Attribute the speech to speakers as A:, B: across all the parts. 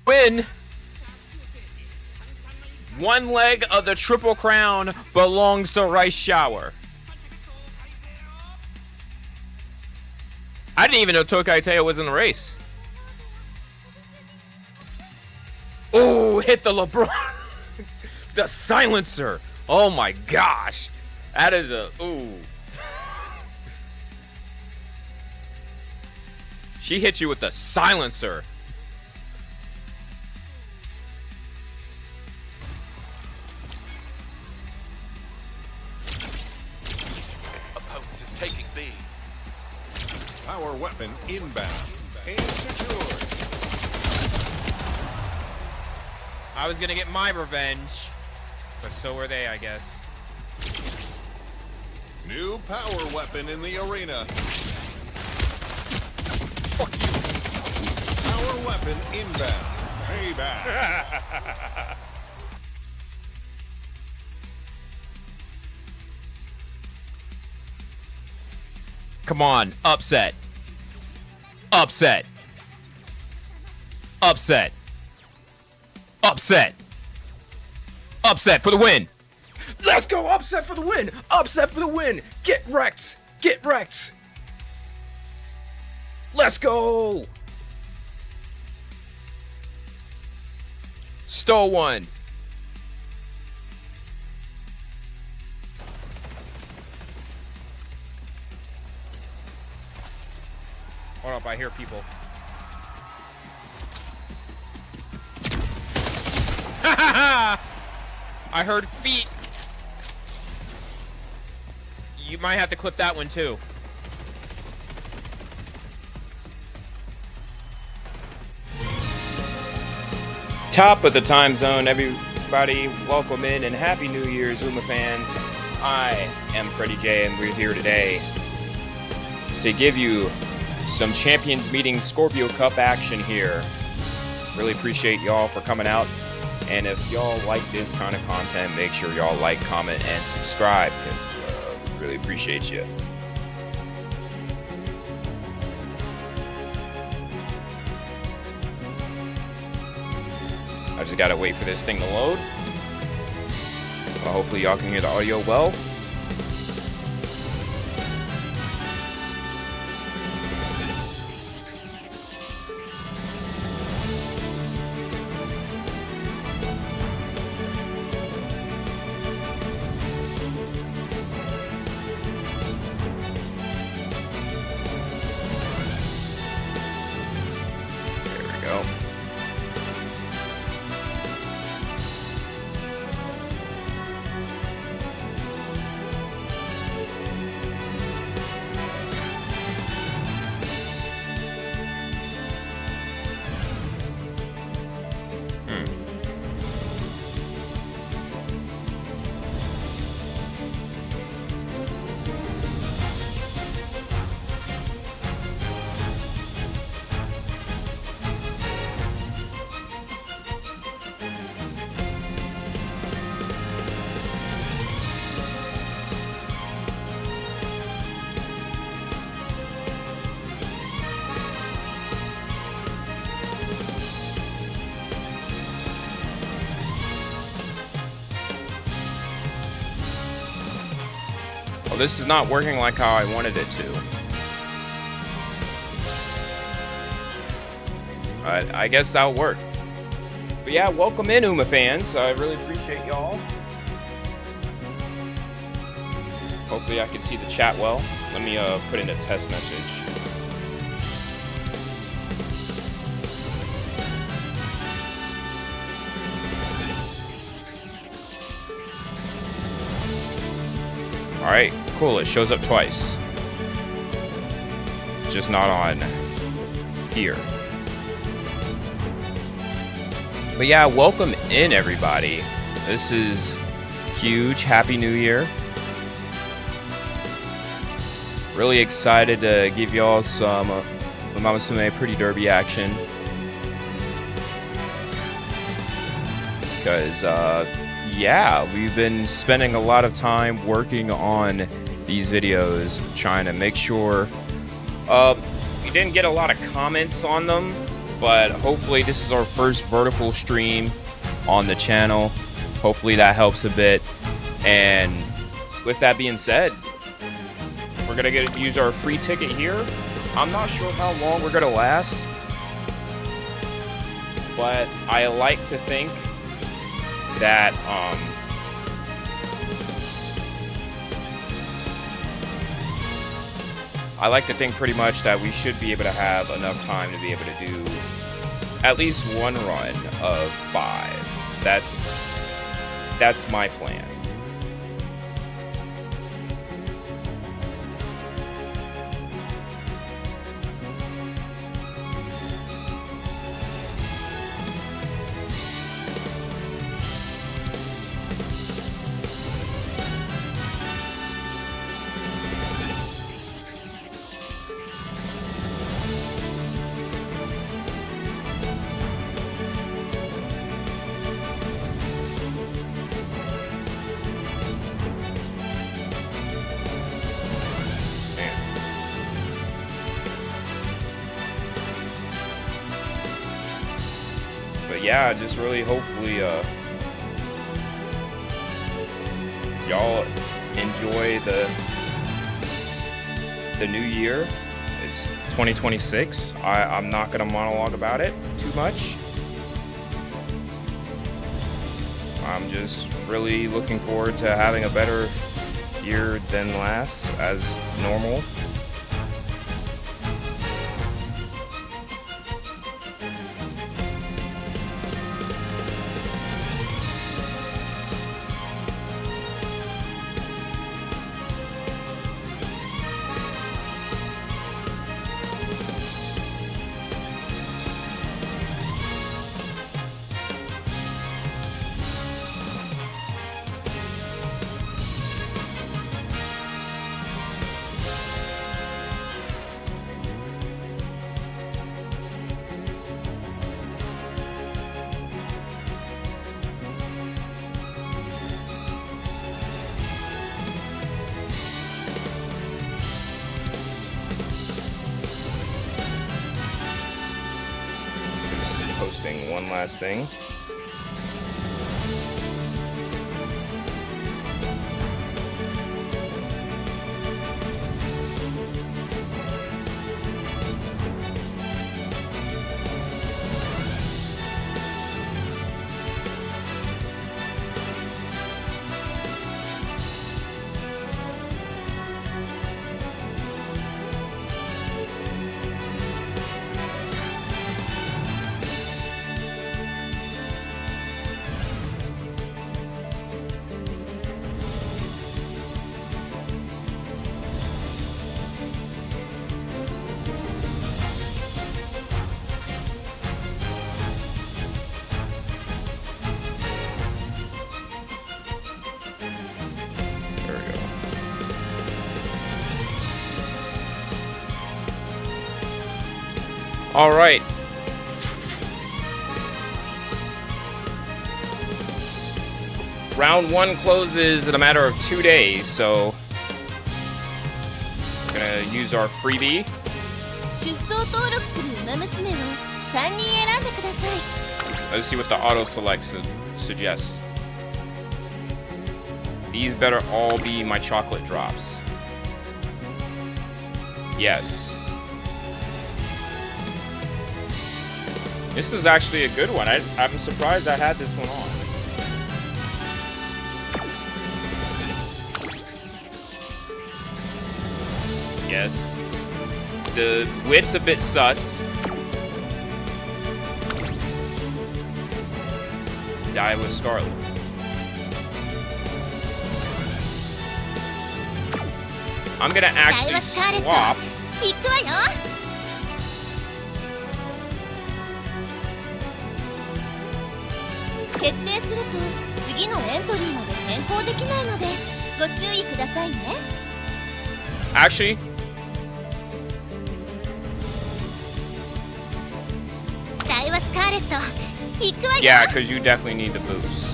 A: Win. One leg of the Triple Crown belongs to Rice Shower. I didn't even know Tokai Teo was in the race. Oh, hit the LeBron. The silencer. Oh my gosh. That is a, ooh. She hit you with the silencer.
B: Opponent is taking B.
C: Power weapon inbound and secured.
A: I was gonna get my revenge, but so were they, I guess.
C: New power weapon in the arena.
A: Fuck you.
C: Power weapon inbound. Payback.
A: Come on, upset. Upset. Upset. Upset. Upset for the win. Let's go, upset for the win. Upset for the win. Get wrecked. Get wrecked. Let's go. Stole one. Hold up, I hear people. I heard feet. You might have to clip that one too. Top of the time zone, everybody. Welcome in and Happy New Year, Zuma fans. I am Freddie J, and we're here today to give you some Champions Meeting Scorpio Cup action here. Really appreciate y'all for coming out. And if y'all like this kind of content, make sure y'all like, comment, and subscribe, because we really appreciate you. I just gotta wait for this thing to load. Well, hopefully y'all can hear the audio well. Well, this is not working like how I wanted it to. I guess that'll work. But yeah, welcome in, Uma fans. I really appreciate y'all. Hopefully I can see the chat well. Let me put in a test message. Alright, cool. It shows up twice. Just not on here. But yeah, welcome in, everybody. This is huge. Happy New Year. Really excited to give y'all some Umamusume Pretty Derby action. Because, yeah, we've been spending a lot of time working on these videos, trying to make sure we didn't get a lot of comments on them, but hopefully this is our first vertical stream on the channel. Hopefully that helps a bit. And with that being said, we're gonna use our free ticket here. I'm not sure how long we're gonna last, but I like to think that pretty much that we should be able to have enough time to be able to do at least one run of 5. That's my plan. But yeah, just really hopefully y'all enjoy the new year. It's 2026. I'm not gonna monologue about it too much. I'm just really looking forward to having a better year than last, as normal. Posting one last thing. All right. Round 1 closes in a matter of 2 days, so we're gonna use our freebie.
D: 出走登録するウマ娘を3人選んでください。
A: Let's see what the auto select suggests. These better all be my chocolate drops. Yes. This is actually a good one. I'm surprised I had this one on. Yes. The width's a bit sus. Die with Scarlet. I'm gonna actually swap.
D: 行くわよ。決定すると次のエントリーまで変更できないのでご注意くださいね。
A: Actually,
D: ダイワスカーレット行くわよ。
A: yeah, because you definitely need the boost.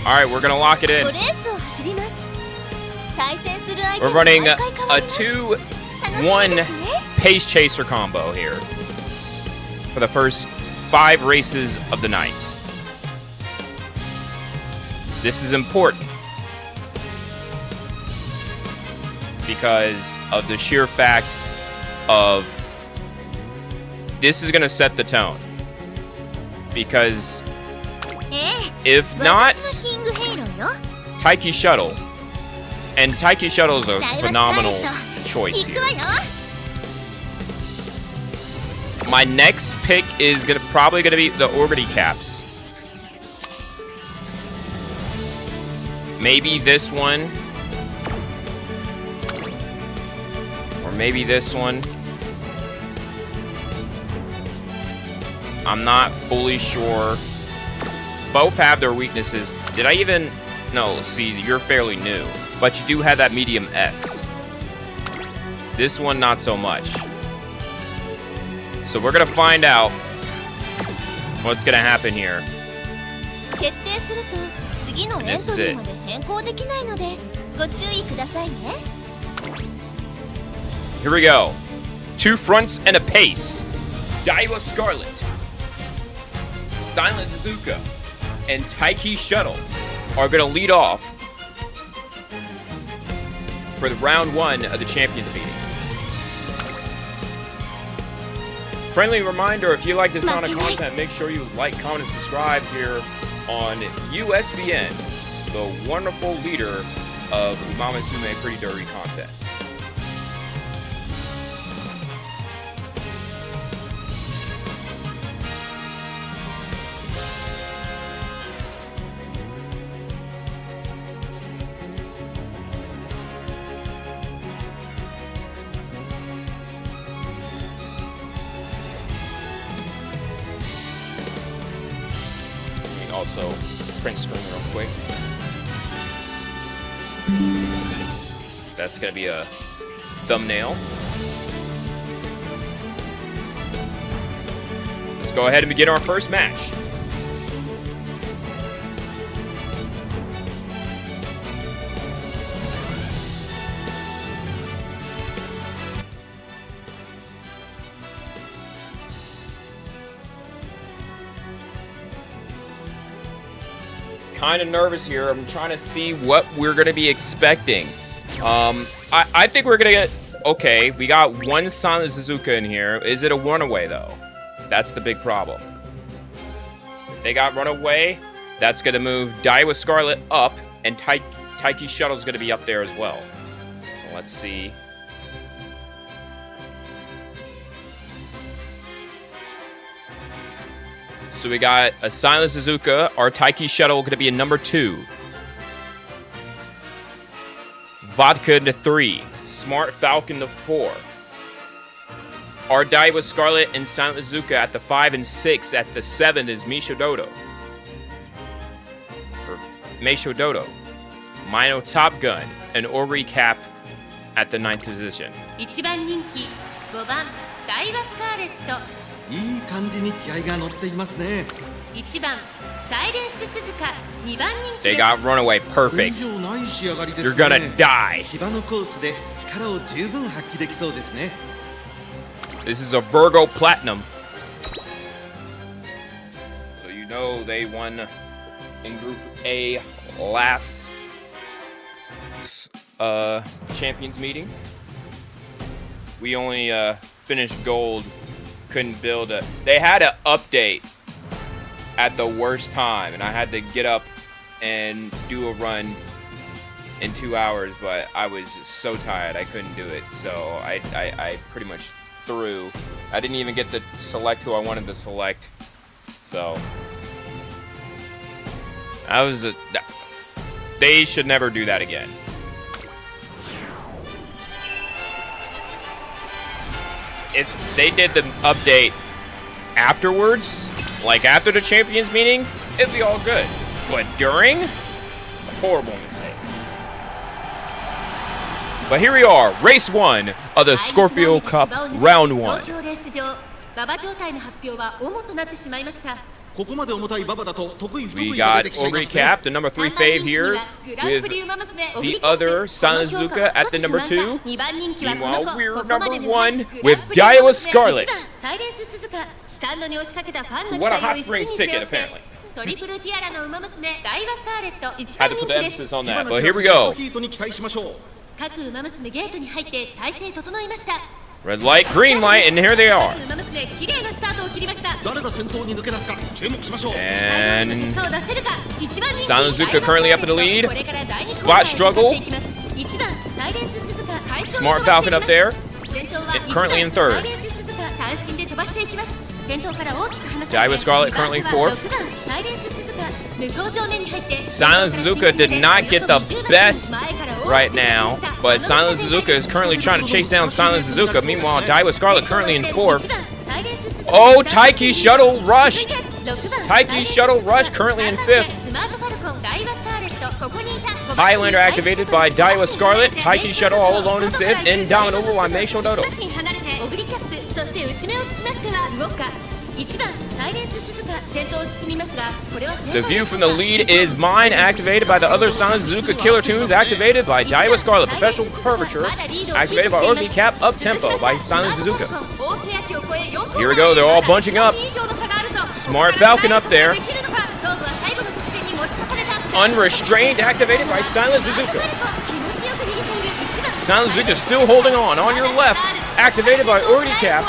A: Alright, we're gonna lock it in.
D: レースを走ります。対戦する相手
A: We're
D: が
A: running
D: 毎回変わ
A: a
D: ります。楽しみ
A: 2-1
D: ですね。
A: pace chaser combo here for the first 5 races of the night. This is important because of the sheer fact of this is going to set the tone. Because
D: ええ、
A: if not
D: 私はキングヘイローよ。
A: Taiki Shuttle, and Taiki Shuttle is a
D: ダイワスカーレ
A: phenomenal
D: ット
A: choice
D: 行
A: here.
D: くわよ。
A: My next pick is probably gonna be the Orbity Caps. Maybe this one. Or maybe this one. I'm not fully sure. Both have their weaknesses. Did I even... No, see, you're fairly new. But you do have that medium S. This one, not so much. So we're gonna find out what's gonna happen here.
D: 決定すると次のエントリーまで変更できないのでご注意くださいね。
A: Here we go. 2 fronts and a pace. Daiwa Scarlet, Silent Suzuka, and Taiki Shuttle are gonna lead off for the round 1 of the Champions meeting. Friendly reminder, if you like this kind of content, make sure you like, comment, and subscribe here on USBN, the wonderful leader of Umamusume Pretty Dirty content. Also, print screen real quick. That's gonna be a thumbnail. Let's go ahead and begin our first match. Kind of nervous here. I'm trying to see what we're going to be expecting. I think we're going to get... Okay, we got 1 Silent Suzuka in here. Is it a runaway, though? That's the big problem. If they got runaway, that's going to move Daiwa Scarlet up, and Taiki Shuttle's going to be up there as well. So let's see. So we got a Silent Suzuka. Our Taiki Shuttle going to be a number 2. Vodka to 3. Smart Falcon to 4. Our Daiwa Scarlet and Silent Suzuka at the 5 and 6. At the 7 is Meisho Dodo. Mino Top Gun and Ori Cap at the 9th position.
E: 1番人気5番ダイワスカーレット
F: いい感じに気合が乗っていますね。
E: 1番サイレンス鈴鹿2番人気
A: They got runaway perfect.
F: 以上ない仕上がりです
A: You're
F: ね。
A: gonna die.
F: 芝のコースで力を十分発揮できそうですね。
A: This is a Virgo Platinum. So you know they won in Group A last Champions meeting. We only finished gold. Couldn't build a... They had an update at the worst time, and I had to get up and do a run in 2 hours, but I was so tired I couldn't do it, so I pretty much threw. I didn't even get to select who I wanted to select, so I was they should never do that again. If they did the update afterwards, like after the Champions meeting, it'd be all good. But during, horrible mistake. But here we are, race 1 of the Scorpio Cup, round 1.
E: 東京レース場馬場状態の発表は主となってしまいました
F: ここまで重たい馬場だと得意不得
A: We
F: 意が
A: got
F: 出てきちゃいま
A: Ogre
F: すね
A: Cap, the number 3 fave here, with the other Sanazuka at the number 2. Meanwhile, we're number 1 with Daiwa Scarlet. What a hot springs ticket, apparently.
E: トリプルティアラの馬娘ダイワスカーレット一
A: Had
E: 番
A: to
E: 人
A: put the
E: 気です。
A: emphasis on
F: 火花
A: that, but
F: 散
A: here
F: らす
A: we
F: デッド
A: go.
F: ヒートに期待しましょう。
E: 各馬娘ゲートに入って体勢整いました。
A: Red light, green light, and here they are.
E: 各馬娘綺麗なスタートを切りました。
F: 誰が先頭に抜け出すか注目しましょう。
A: And
E: 結果を出せるか。一番人気
A: Sanazuka currently up in the lead.
E: これから第二
A: Spot
E: クォーターへ
A: struggle.
E: 向かっていきます。一番サイレンス鈴鹿会長
A: Smart Falcon up there.
E: 先頭は
A: Currently in third.
E: サイレンス鈴鹿単身で飛ばしていきます。先頭から大きく離されて
A: Daiwa Scarlet currently
E: 2番
A: fourth.
E: 6番サイレンス鈴鹿向こう正面に入って
A: Silent Suzuka did not get the best right now, but Silent Suzuka is currently trying to chase down Silent Suzuka. Meanwhile, Daiwa Scarlet currently in 4th. Oh, Taiki Shuttle rushed. Taiki Shuttle Rush currently in 5th. Highlander activated by Daiwa Scarlet. Taiki Shuttle all alone in 5th. Indomitable by Meisho Dodo. The view from the lead is mine, activated by the other Silent Suzuka. Killer Tunes activated by Daiwa Scarlet. Professional Curvature activated by Orby Cap. Up Tempo by Silent Suzuka. Here we go, they're all bunching up. Smart Falcon up there. Unrestrained activated by Silent Suzuka. Silent Suzuka still holding on your left. Activated by Orby Cap.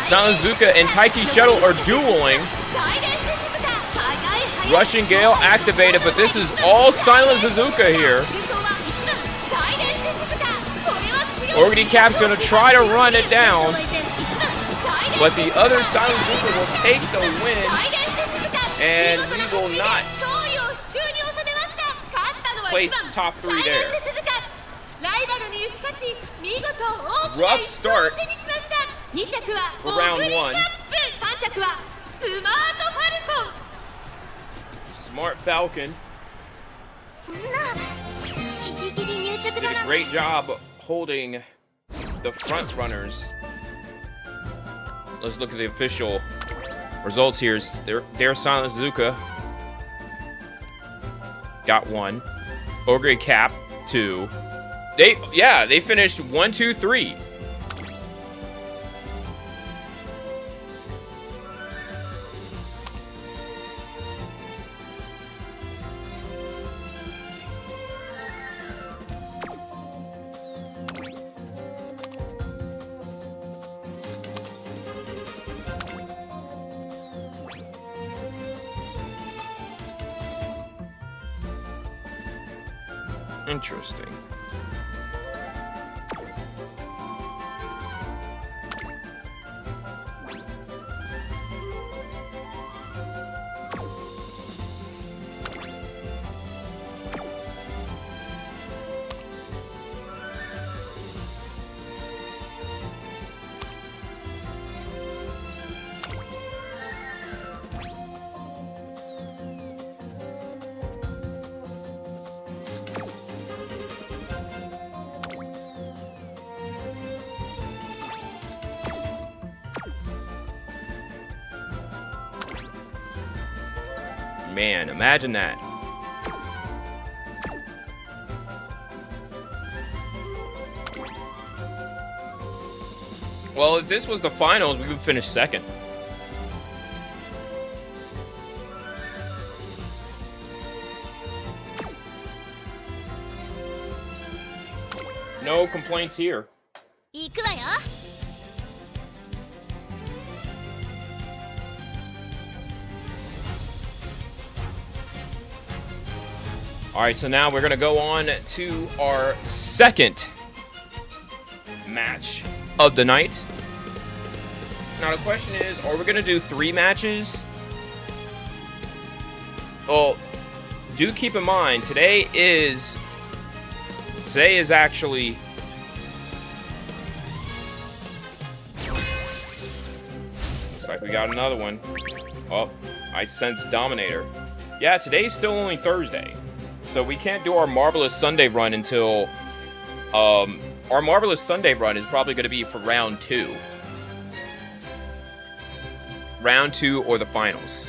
A: Silent Suzuka and Taiki Shuttle are dueling. Russian Gale activated, but this is all Silent Suzuka here. Orby Cap's gonna try to run it down, but the other Silent Suzuka will take the win, and we will not place top 3 there. Rough start for round 1. Smart Falcon did a great job holding the front runners. Let's look at the official results here. There's Silent Suzuka. Got 1. Ogre Cap 2. They finished 1, 2, 3. Interesting. Man, imagine that. Well, if this was the finals, we would finish 2nd. No complaints here.
D: 行くわよ。
A: All right, so now we're going to go on to our 2nd match of the night. Now, the question is, are we going to do 3 matches? Well, do keep in mind, today is actually... Looks like we got another one. Oh, I sense Dominator. Yeah, today's still only Thursday. So we can't do our Marvelous Sunday run until, our Marvelous Sunday run is probably going to be for round 2. round 2 or the finals.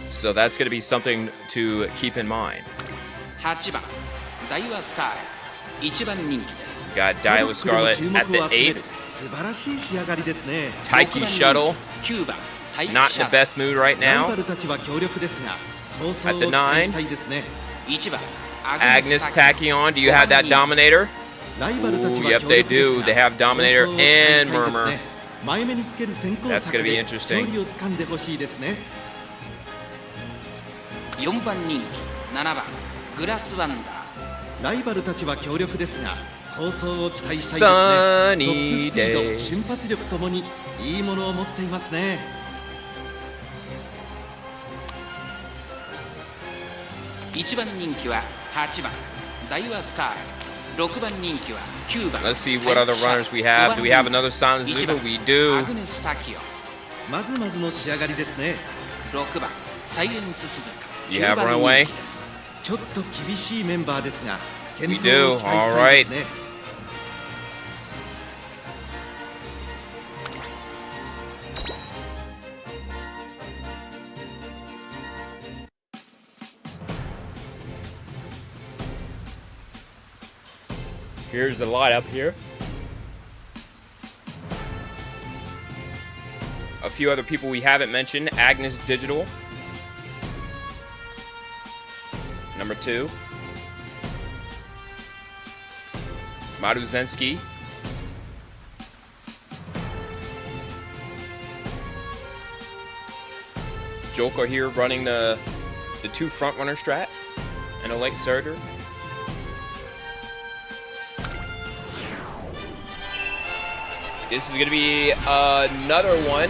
A: So that's going to be something to keep in mind.
G: 8番ダイワスカーレ1番人気です
A: Got Daiwa Scarlet at the 8th.
F: 素晴らしい仕上がりですね。
A: Taiki Shuttle,
G: 9番タイ
A: not
G: シ
A: in
G: ャ
A: the
G: ド
A: best mood right
F: ライ
A: now.
F: バルたちは強力ですが、構想を
A: At the
F: 期待したいですね。
G: 1番
A: Agnes Tachyon, do you have that Dominator?
F: ライバルたち
A: Ooh,
F: は
A: yep,
F: 強
A: they
F: 力です
A: do.
F: が、
A: They have Dominator
F: 構想を期待したい
A: and
F: です
A: Murmur.
F: ね。前目につける先行
A: That's
F: 策
A: gonna be
F: で
A: interesting.
F: 勝利を掴んでほしいですね。
G: 4番人気7番グラスワンダー
F: ライバルたちは強力ですが、構想を期待したいですね。トップスピード、
A: Sunny
F: 瞬発力ともにいいものを持っていますね。
G: 1番人気は8番ダイワスカーレ6番人気は9番
A: Let's see what other runners we have. Do we have another Silent Zuko? We
G: ア
A: do.
G: グネスタキオ
F: まずまずの仕上がりですね。
G: 6番サイレンス鈴鹿
A: You
G: 10
A: have
G: 番
A: Runaway?
G: 人気です
F: ちょっと厳しいメンバーですが、健
A: We
F: 闘
A: do.
F: を期待したいですね。
A: Here's the lineup here. A few other people we haven't mentioned. Agnes Digital. Number 2. Maruzensky. Joker here running the 2 front runner strat and a late surger. This is going to be another one,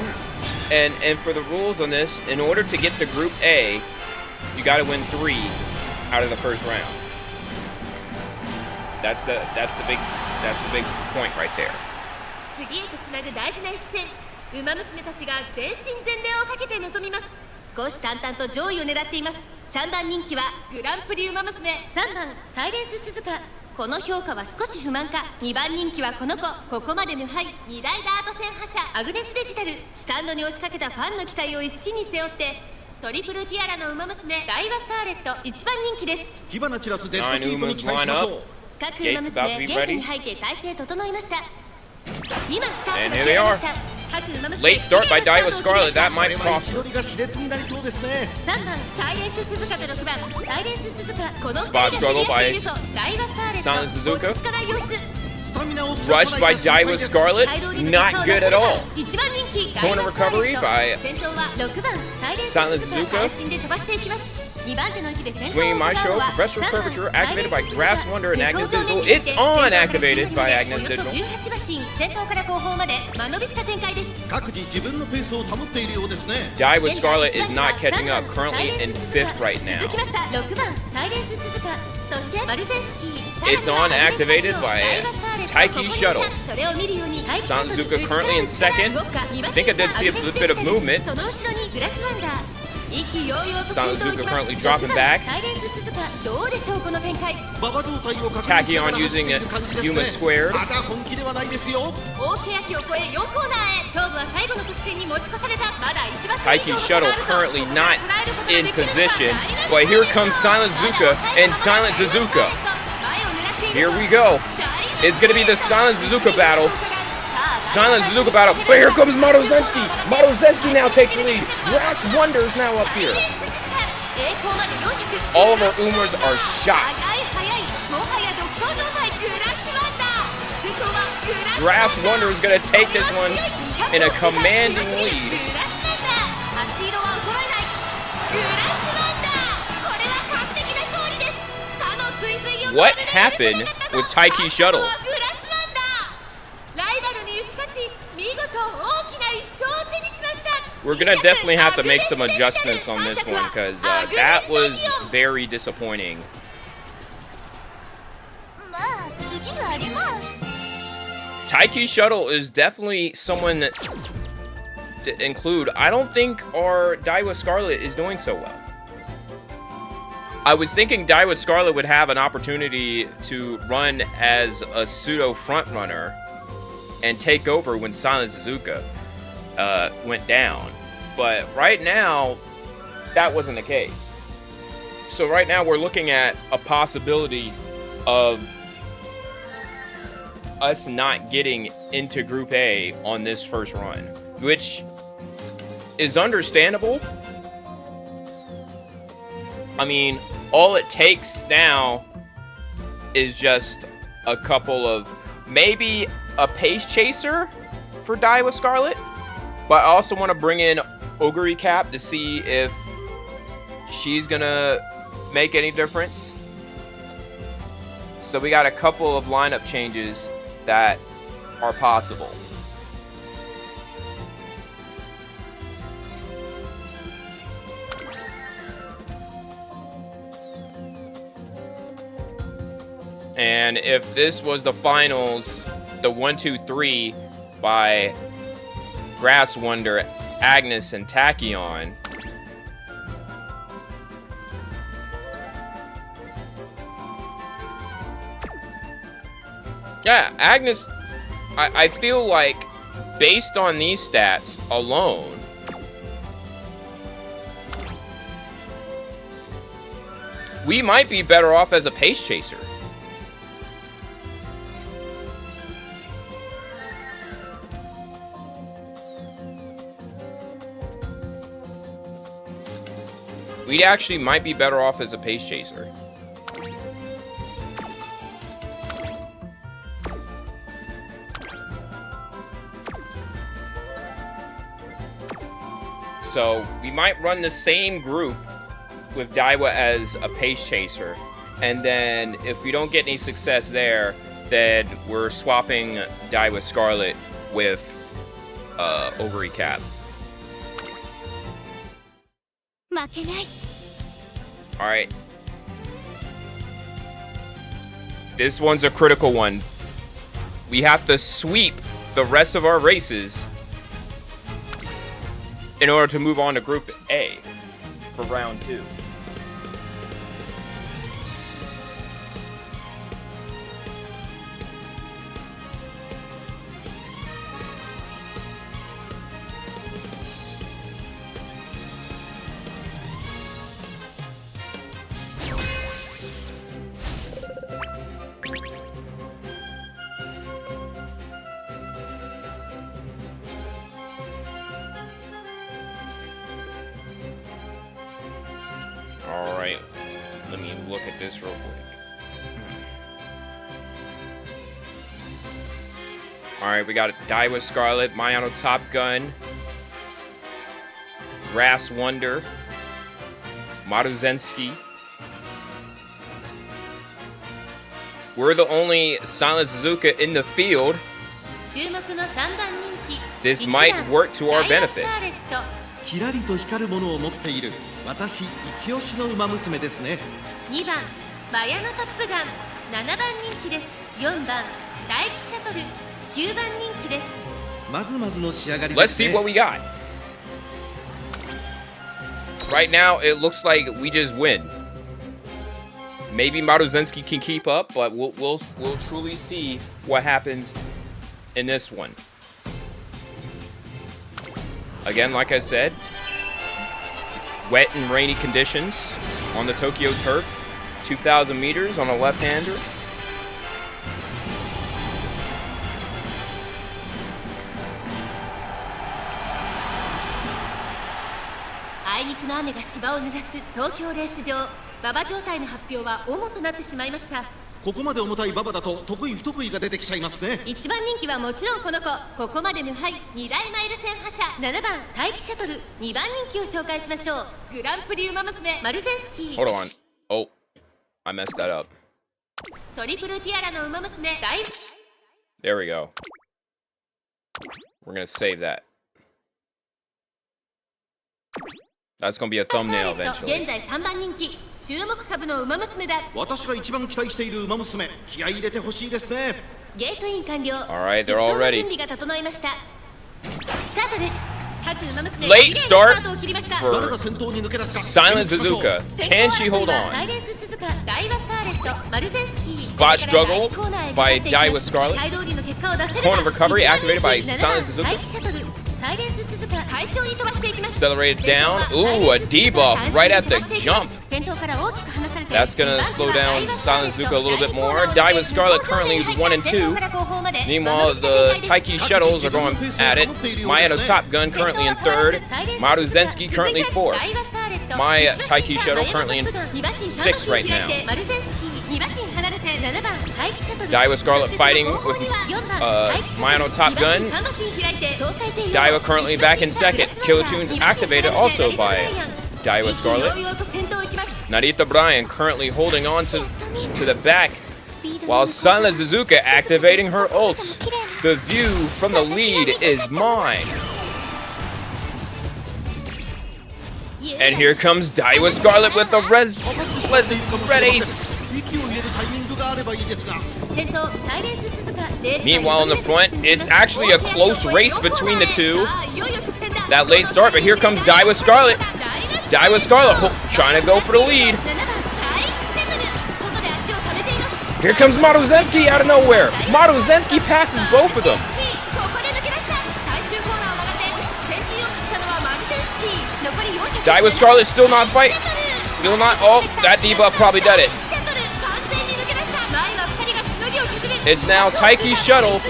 A: and for the rules on this, in order to get to Group A, you got to win 3 out of the first round. That's the big point right there.
D: 次へとつなぐ大事な一戦、ウマ娘たちが全身全霊をかけて臨みます。虎視眈々と上位を狙っています。3番人気はグランプリウマ娘、3番サイレンス鈴鹿。この評価は少し不満か。2番人気はこの子、ここまで無敗、2大ダート戦覇者アグネスデジタル。スタンドに押しかけたファンの期待を一身に背負って、トリプルティアラのウマ娘ダイワスカーレット1番人気です。
C: 火花散らすデッドヒートに期待しましょう。
D: 各ウマ娘ゲートに入って体勢整いました。今スタート
A: And
D: が
A: here
D: 切
A: they
D: られ
A: are.
D: ました。各ウマ娘
A: Late start by
D: 綺麗な
A: Daiwa
D: スタートを
A: Scarlet.
D: 切りました
A: That
C: こ
A: might
C: れは位
A: cost.
C: 置取りが熾烈になりそうですね。
D: 3番サイレンス鈴鹿と6番サイレンス鈴鹿。この2
A: Spot
D: 人が
A: struggle
D: 競り合っている
A: by
D: とダイワスカーレット
A: Silent Suzuka.
D: 落ち着かない様子。
C: スタミナを切ら
A: Rushed
C: さ
A: by
C: ないか心配
A: Daiwa
C: です。
A: Scarlet.
D: サイドに
A: Not good at all.
D: 1番人気
A: Corner recovery by
D: 先頭は6番サイレンス
A: Silent
D: 鈴鹿。
A: Suzuka.
D: 安心で飛ばしていきます。2番手の位置で先頭
A: Swinging
D: を
A: my
D: 伺う
A: show.
D: のは
A: Professor
D: 3番
A: Curvature activated by
D: サイレン
A: Grass
D: ス鈴鹿。
A: Wonder and Agnes
D: 向こう
A: Digital.
D: 上面に
A: It's
D: て
A: on
D: 先頭から
A: activated
D: す
A: by
D: ぐ
A: Agnes
D: におよそ
A: Digital.
D: 18馬身先頭から後方まで間延びした展開です。
C: 各自自分のペースを保っているようですね。
A: Daiwa Scarlet is not catching up. Currently in 5th right
D: 続
A: now.
D: きました6番サイレンス鈴鹿。そしてマルゼンスキー。
A: It's on activated by Taiki Shuttle. Sanzuka currently in second. I think I did see a bit of movement.
D: その後ろにグラスワンダー。意気揚々と
A: Sanzuka currently dropping back.
D: サイレンス鈴鹿。どうでしょうこの展開。
C: 馬場状態を確認しながら
A: Tachyon
C: 走ってい
A: using
C: る感じです
A: Yuma
C: ね。
A: squared.
C: まだ本気ではないですよ。
D: 大欅を越え4コーナーへ。勝負は最後の直線に持ち越された。まだ1馬身
A: Taiki Shuttle currently not in position, but here comes Silent Zuka and Silent Suzuka. Here we go. It's gonna be the Silent Suzuka battle. Silent Suzuka battle. But here comes Maruzensky. Maruzensky now takes the lead. Grass Wonder is now up here. All of our Umars are shot. Grass Wonder is gonna take this one in a commanding lead. What happened with Taiki Shuttle? We're gonna definitely have to make some adjustments on this one because that was very disappointing. Taiki Shuttle is definitely someone to include. I don't think our Daiwa Scarlet is doing so well. I was thinking Daiwa Scarlet would have an opportunity to run as a pseudo front runner and take over when Silent Suzuka went down. but right now, that wasn't the case. So right now, we're looking at a possibility of us not getting into Group A on this first run, which is understandable. I mean, all it takes now is just a couple of, maybe a pace chaser for Daiwa Scarlet, but I also want to bring in Ogre Cap to see if she's gonna make any difference. So we got a couple of lineup changes that are possible. And if this was the finals, the 1-2-3 by Grass Wonder, Agnes, and Tachyon, yeah, Agnes, I feel like based on these stats alone, we might be better off as a pace chaser. We actually might be better off as a pace chaser. So we might run the same group with Daiwa as a pace chaser, and then if we don't get any success there, then we're swapping Daiwa Scarlet with Ogre Cap. Alright. This one's a critical one. We have to sweep the rest of our races in order to move on to Group A for round 2. Alright, let me look at this real quick. Alright, we got Daiwa Scarlet, Mayano Top Gun, Grass Wonder, Maruzensky. We're the only Silent Suzuka in the field. This might work to our benefit.
F: キラリと光るものを持っている私一押しの馬娘ですね。
D: 2番マヤのトップガン、7番人気です。4番大気シャトル、9番人気です。
F: まずまずの仕上がりで
A: Let's
F: す
A: see
F: ね。
A: what we got. Right now, it looks like we just win. Maybe Maruzensky can keep up, but we'll truly see what happens in this one. Again, like I said, wet and rainy conditions on the Tokyo turf, 2,000 meters on a left-hander.
C: Scorpio ここまで重たい馬場だと得意不得意が出てきちゃいますね。
D: 1番人気はもちろんこの子。ここまで無敗、2大マイル戦覇者、7番大気シャトル、2番人気を紹介しましょう。グランプリウマ娘マルゼンスキー。
A: Hold on. Oh, I messed that up.
D: トリプルティアラのウマ娘大。
A: There we go. We're gonna save that. That's gonna be a thumbnail
D: 現
A: eventually.
D: 在3番人気、注目株のウマ娘だ。
C: 私が一番期待している馬娘、気合い入れてほしいですね。
D: ゲートイン完了。
A: Alright,
D: 出
A: they're
D: 走
A: all
D: の
A: ready.
D: 準備が整いました。スタートです。各ウマ娘
A: Late
D: 綺麗にスタ
A: start
D: ートを切りました。
A: for
C: 誰が先頭に抜け出すか。
A: Silent
C: 注目しましょう
A: Suzuka.
D: 先
A: Can
D: 頭
A: she
D: 争い
A: hold
D: はサイ
A: on?
D: レンス鈴鹿、ダイワスカーレット、マルゼンスキー。
A: Spot struggle by Daiwa Scarlet.
D: Corner
A: Corner recovery activated by Silent Suzuka.
D: 大気シャトル、サイレンス鈴鹿、
A: Accelerate down. Ooh, a debuff right at the jump. That's gonna slow down Silent Zuka a little bit more. Die with Scarlet currently is 1 and 2. Meanwhile, the Taiki Shuttles are going at it. My no Top Gun currently in 3rd. Maruzensky currently 4th. My Taiki Shuttle currently in 6th right now. Daiwa Scarlet fighting with Maya Top Gun. Daiwa currently back in 2nd. Kilotune's activated also by Daiwa Scarlet. Narita Bryan currently holding on to the back while Silent Suzuka activating her ults. The view from the lead is mine. And here comes Daiwa Scarlet with a red ace. Meanwhile in the front, it's actually a close race between the two. That late start, but here comes Daiwa Scarlet. Daiwa Scarlet trying to go for the lead. Here comes Maruzensky out of nowhere. Maruzensky passes both of them. Daiwa Scarlet still not fighting. Still not. Oh, that debuff probably did it. It's now Taiki Shuttle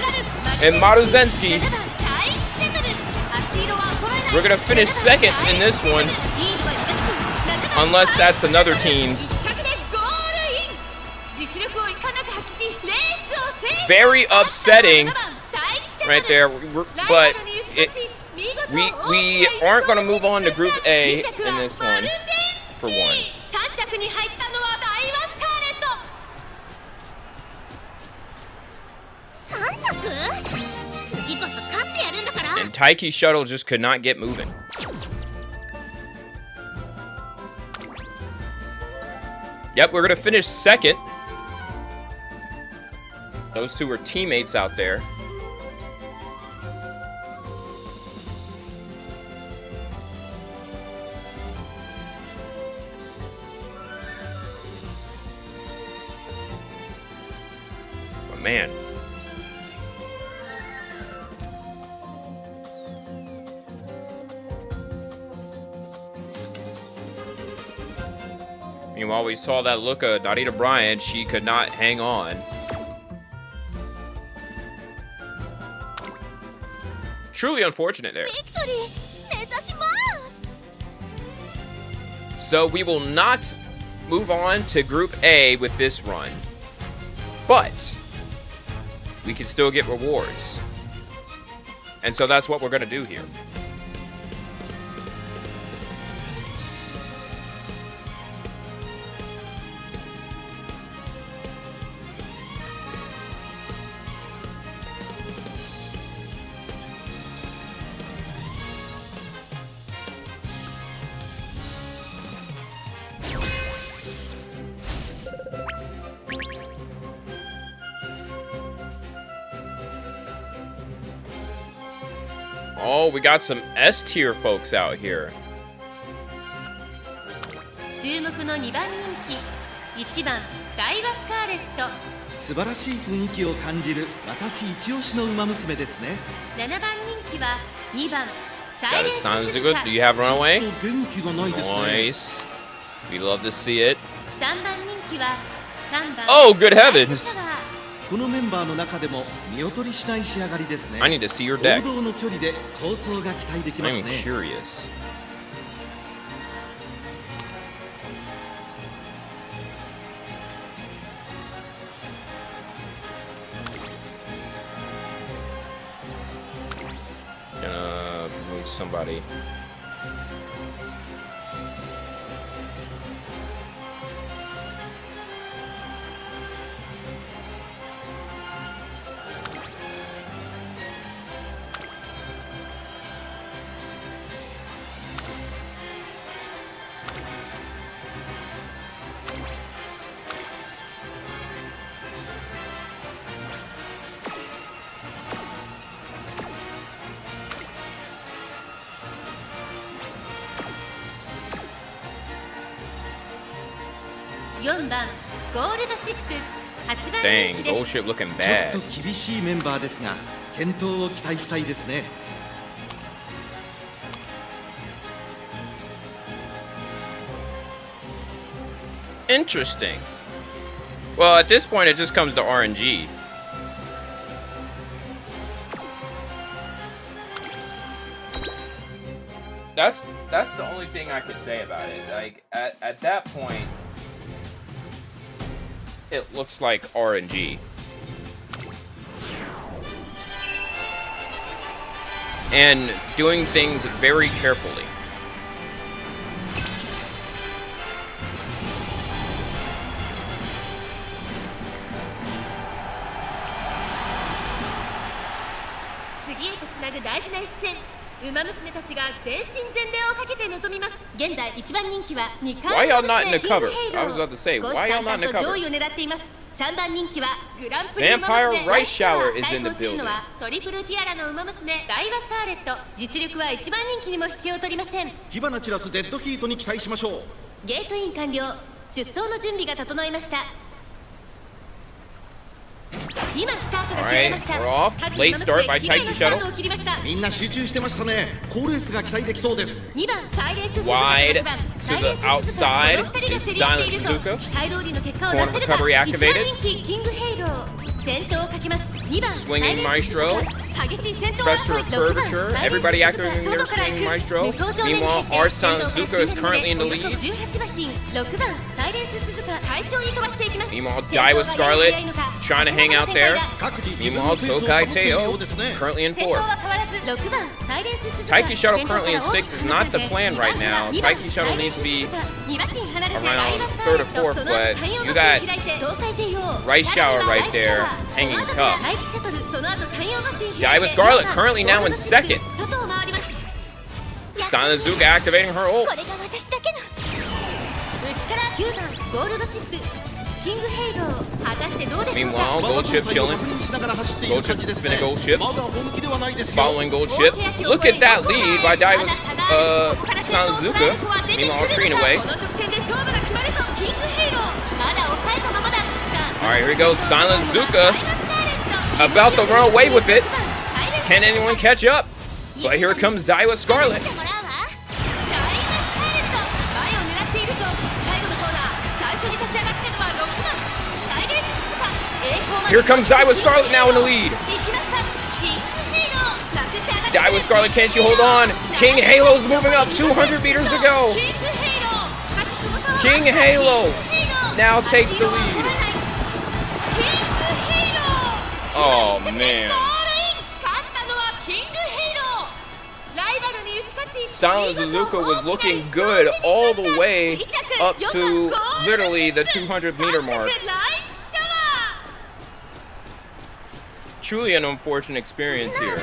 A: and Maruzensky. We're gonna finish 2nd in this one, unless that's another team's. Very upsetting, right there. But we aren't gonna move on to Group A in this one, for one. And Taiki Shuttle just could not get moving. Yep, we're gonna finish 2nd. Those two were teammates out there. But man. Meanwhile, we saw that look of Narita Bryan. She could not hang on. Truly unfortunate there. So we will not move on to Group A with this run. But we can still get rewards. And so that's what we're going to do here. Oh, we got some S tier folks out here.
D: 注目の2番人気、1番ダイワスカーレット。
F: 素晴らしい雰囲気を感じる私一押しの馬娘ですね。
D: 7番人気は2番サイ
A: Got
D: レ
A: a
D: ンス
A: Silent
D: 鈴
A: Zuka.
D: 鹿。
A: Do you have Runaway?
C: 元気がないですね。
A: Nice. We love to see it.
D: 3番人気は3番
A: Oh, good
D: ダイ
A: heavens.
D: スタワー。
F: このメンバーの中でも見劣りしない仕上がりですね。
A: I need to see your
F: 王
A: deck.
F: 道の距離で構想が期待できます
A: I'm
F: ね。
A: curious. Gonna move somebody.4
D: 番ゴールドシップ。8番
A: Dang,
D: 人気で
A: Gold
D: す。
A: Ship looking
F: ちょ
A: bad.
F: っと厳しいメンバーですが健闘を期待したいですね。
A: Interesting. Well, at this point, it just comes to RNG. That's the only thing I could say about it. Like, at that point, it looks like RNG. And doing things very carefully.
D: 次へとつなぐ大事な一戦。ウマ娘たちが全身全霊をかけて臨みます。現在1番人気は2回
A: Why y'all not in the
D: キング
A: cover?
D: ヘイロ
A: I was about to say,
D: ー。
A: why y'all not in the
D: と
A: cover?
D: 上位を狙っています。3番人気はグランプリウマ
A: Vampire
D: 娘
A: Rice Shower is in the
D: 対抗するのはトリプルティアラのウマ娘ダイワスカーレット。実力は1番人気にも引けを取りません。
C: 火花散らすデッドヒートに期待しましょう。
D: ゲートイン完了。出走の準備が整いました。今スタートが切られました。
A: Alright, we're off.
D: 各
A: Late
D: 馬
A: start
D: 娘
A: by
D: 綺麗
A: Taiki
D: なスター
A: Shuttle.
D: トを切りました。
C: みんな集中してましたね。好レースが期待できそうです。
D: 2番サイレンス鈴鹿
A: Wide
D: 6番
A: to
D: サイレン
A: the
D: ス鈴鹿
A: outside
D: この2人が
A: is
D: 競り合っている
A: Silent
D: と
A: Suzuka.
D: 期待通りの結果を出
A: Corner
D: せるか。
A: recovery
D: 1
A: activated.
D: 番人気キングヘイロー先頭をかけます。2番
A: Swinging
D: サイレンス
A: Maestro.
D: 鈴鹿激しい先頭
A: Pressure
D: 争い。
A: of
D: 6番
A: Curvature.
D: サイレンス
A: Everybody
D: 鈴鹿
A: activating
D: 外
A: their
D: から
A: swinging
D: 行く
A: Maestro.
D: 向こう正面に
A: Meanwhile,
D: 入って
A: our
D: 先
A: son
D: 頭から
A: Zuko is
D: 進
A: currently in the
D: およそ
A: lead.
D: 18馬身。6番サイレンス鈴鹿快調に飛ばしていきます。
A: Meanwhile,
D: 先頭が
A: Dai with Scarlet
D: やや速いのか
A: trying to hang out there.
C: 各自自分
A: Meanwhile,
C: のペースを保
A: Tokai
C: っているよ
A: Teo
C: うですね。
A: currently in
D: 先頭
A: fourth.
D: は変わらず6番サイレンス鈴鹿
A: Taiki Shuttle
D: 先頭から
A: currently in
D: 大き
A: sixth
D: く
A: is
D: 離
A: not
D: れ
A: the
D: て
A: plan right now.
D: 2番
A: Taiki Shuttle needs to be
D: 2馬身離れて
A: around
D: ダイワスカー
A: third
D: レ
A: or
D: ット
A: fourth,
D: その
A: but
D: 後山陽
A: you
D: 馬
A: got
D: 身開いて東海帝王
A: Rice Shower
D: さらには
A: right there
D: ライス
A: hanging
D: シャワー
A: tough.
D: その後が大気シャトルその後山陽馬身
A: Dai with Scarlet currently now in second.
D: 外を回ります。
A: Silent Zuka activating her ult.
D: これが私だけの内から9番ゴールドシップキングヘイロー果たしてどうでしょうか。
A: Meanwhile,
C: 馬場
A: Gold
C: 状
A: Ship
C: 態を
A: chilling.
C: 確認しながら走っている
A: Gold Ship
C: 感じです
A: spinning
C: ね。
A: Gold Ship.
C: まだ本気ではないですよ。
A: Following Gold Ship. Look at that lead by Dai with Silent Zuka. Meanwhile, Treen away.
D: この直線で勝負が決まるぞキングヘイローまだ抑えたままだ。
A: Alright, here we go. Silent Zuka about to run away with it. Can anyone catch up? But here comes Dai with Scarlet. Here comes Dai with Scarlet now in the lead. Dai with Scarlet, can't you hold on? King Halo's moving up 200 meters to go. King Halo now takes the lead. Oh man. Silent Suzuka was looking good all the way up to literally the 200-meter mark. Truly an unfortunate experience here.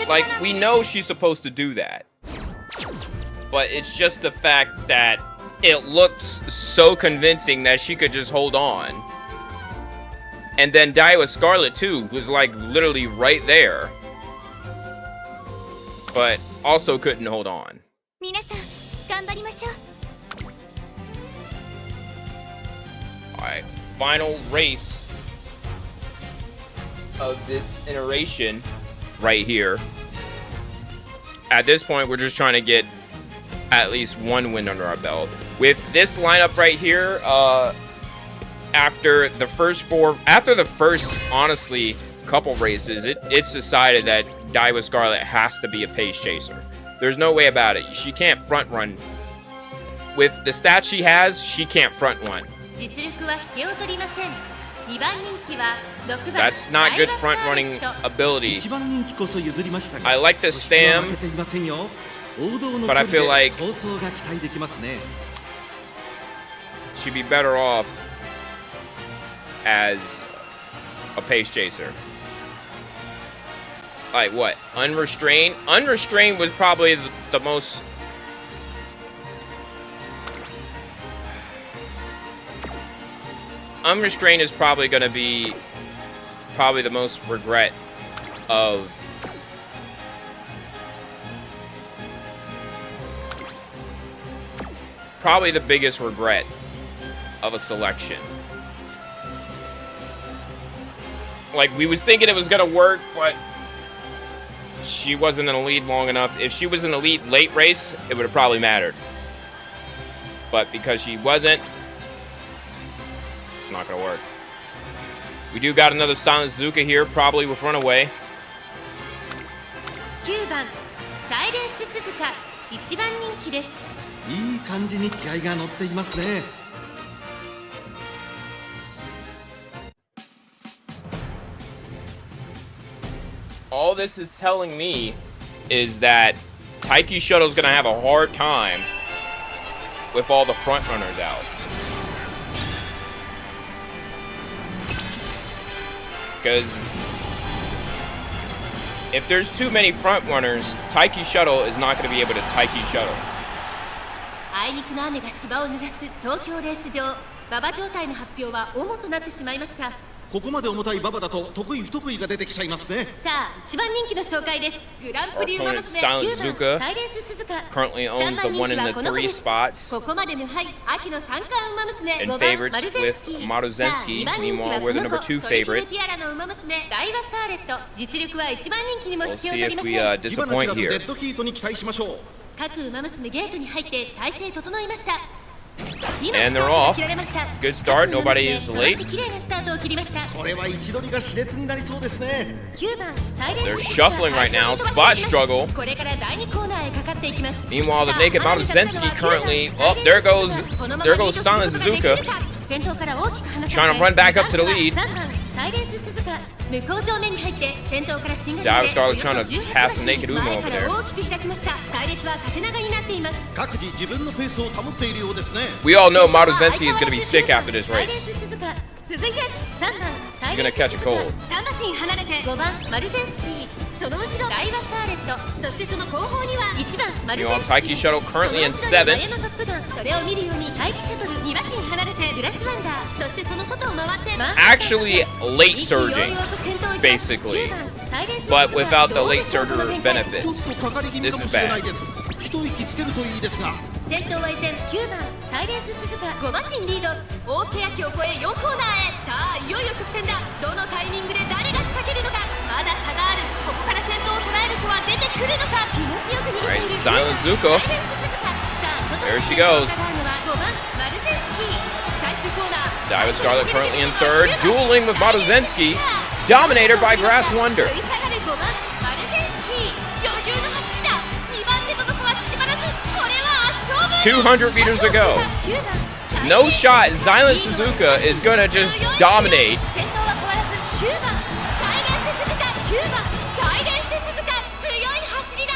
A: Like, we know she's supposed to do that. But it's just the fact that it looked so convincing that she could just hold on. And then Dai with Scarlet, too, was like literally right there. But also couldn't hold on. Alright, final race of this iteration right here. At this point, we're just trying to get at least one win under our belt. With this lineup right here, after the first, honestly, couple races, it's decided that Dai with Scarlet has to be a pace chaser. There's no way about it. She can't front run. With the stats she has, she can't front run. That's not good front running ability.
C: 一番人気こそ譲りましたが、
A: I like the
C: 素質は
A: Sam,
C: 負けていませんよ。王道の
A: but I
C: 距離
A: feel
C: で
A: like
C: 構想が期待できますね。
A: she'd be better off as a pace chaser. Like what? Unrestrained? Unrestrained was probably the most... Unrestrained is probably going to be the most regret of... Probably the biggest regret of a selection. Like, we was thinking it was gonna work, but she wasn't in the lead long enough. If she was in the lead late race, it would have probably mattered. But because she wasn't, it's not going to work. We do got another Silent Suzuka here, probably with Runaway.
D: 9番サイレンス鈴鹿1番人気です。
C: いい感じに気合が乗っていますね。
A: All this is telling me is that Taiki Shuttle's going to have a hard time with all the front runners out. Because if there's too many front runners, Taiki Shuttle is not going to be able to Taiki Shuttle.
D: あいにくの雨が芝を濡らす東京レース場。馬場状態の発表は主となってしまいました。
C: ここまで重たい馬場だと得意不得意が出てきちゃいますね。
D: さあ、1番人気の紹介です。グランプリウマ娘
A: Silent
D: 9番サイレンス鈴鹿
A: currently owns the 1 in the 3 spots
D: ここまで無敗、秋の三冠ウマ娘
A: and
D: 5番
A: favorites
D: マルゼンスキ
A: with
D: ー
A: Maruzensky.
D: さあ、2番人気
A: Meanwhile,
D: は
A: we're
D: こ
A: the
D: の
A: number
D: 子
A: 2
D: トリプル
A: favorite.
D: ティアラのウマ娘ダイワスカーレット。実力は1番人気にも
A: We'll
D: 引きを
A: see
D: 取り
A: if
D: ま
A: we
D: せん。
C: 今の
A: disappoint
C: チラスデ
A: here.
C: ッドヒートに期待しましょう。
D: 各ウマ娘ゲートに入って体勢整いました。今
A: And
D: スタ
A: they're
D: ートが
A: off.
D: 切られました。
A: Good start.
D: 各ウマ
A: Nobody
D: 娘
A: is
D: そろって
A: late.
D: 綺麗なスタートを切りました。
C: これは位置取りが熾烈になりそうですね。
D: 9番サイレンス
A: They're
D: 鈴鹿
A: shuffling right now.
D: 最初に飛ば
A: Spot
D: していきます
A: struggle.
D: これから第2コーナーへかかっていきます。
A: Meanwhile, the
D: さあ
A: naked
D: 花火立ったの
A: Maruzensky
D: は
A: currently.
D: 9番
A: Oh, there goes
D: このまま
A: there
D: リー
A: goes
D: ドする
A: Silent
D: ことができ
A: Suzuka.
D: るか。先頭から大きく離さ
A: Trying to run back up to the lead.
D: 3番サイレンス鈴鹿向こう正面に入って先頭から新
A: Dive
D: 型
A: Scarlet trying to pass the naked Uma
D: 前
A: over
D: から
A: there.
D: 大きく開きました。隊列は縦長になっています。
C: 各自自分のペースを保っているようですね。
A: We all know Maruzensky is going to be sick after this
D: サイレン
A: race.
D: ス鈴鹿続いて3番サイ
A: He's
D: レ
A: gonna
D: ンス
A: catch a
D: 鈴鹿
A: cold.
D: 3馬身離れて5番マルゼンスキーその後ろダイワスカーレットそしてその後方には1番マルゼン
A: Meanwhile,
D: スキ
A: Taiki
D: ー
A: Shuttle currently in
D: その後ろに
A: 7th.
D: マヤのトップガンそれを見るように待機シャトル2馬身離れてグラスワンダーそしてその外を回ってマーク
A: Actually, late
D: 意気揚々
A: surging,
D: と先頭を行きます
A: basically.
D: 9番サイレンス
A: But
D: 鈴鹿
A: without the
D: 堂々
A: late
D: 勝負
A: surger
D: の展開
C: ちょっ
A: benefits.
C: とかかり気味かもしれないです。一息つけるといいですが。
D: 先頭は依然9番サイレンス鈴鹿5馬身リード大欅を越え4コーナーへさあいよいよ直線だどのタイミングで誰が仕掛けるのかまだ差があるここから先頭を捉える子は出てくるのか気持ちよく逃げている
A: Right, Silent Zuko.
D: サイレンス鈴鹿さあ外
A: There
D: に
A: she
D: 先頭を
A: goes.
D: 伺うのは5番マルゼンスキー最終コーナー
A: Dive Scarlet currently in 3rd, dueling with Maruzensky. Dominator by Grass Wonder.
D: 食い下がる5番マルゼンスキー余裕の走りだ2番手との差は縮まらずこれは圧勝負
A: 200 meters to go. No shot. Silent Suzuka is going to just dominate.
D: 先頭は変わらず9番サイレンス鈴鹿9番サイレンス鈴鹿強い走りだ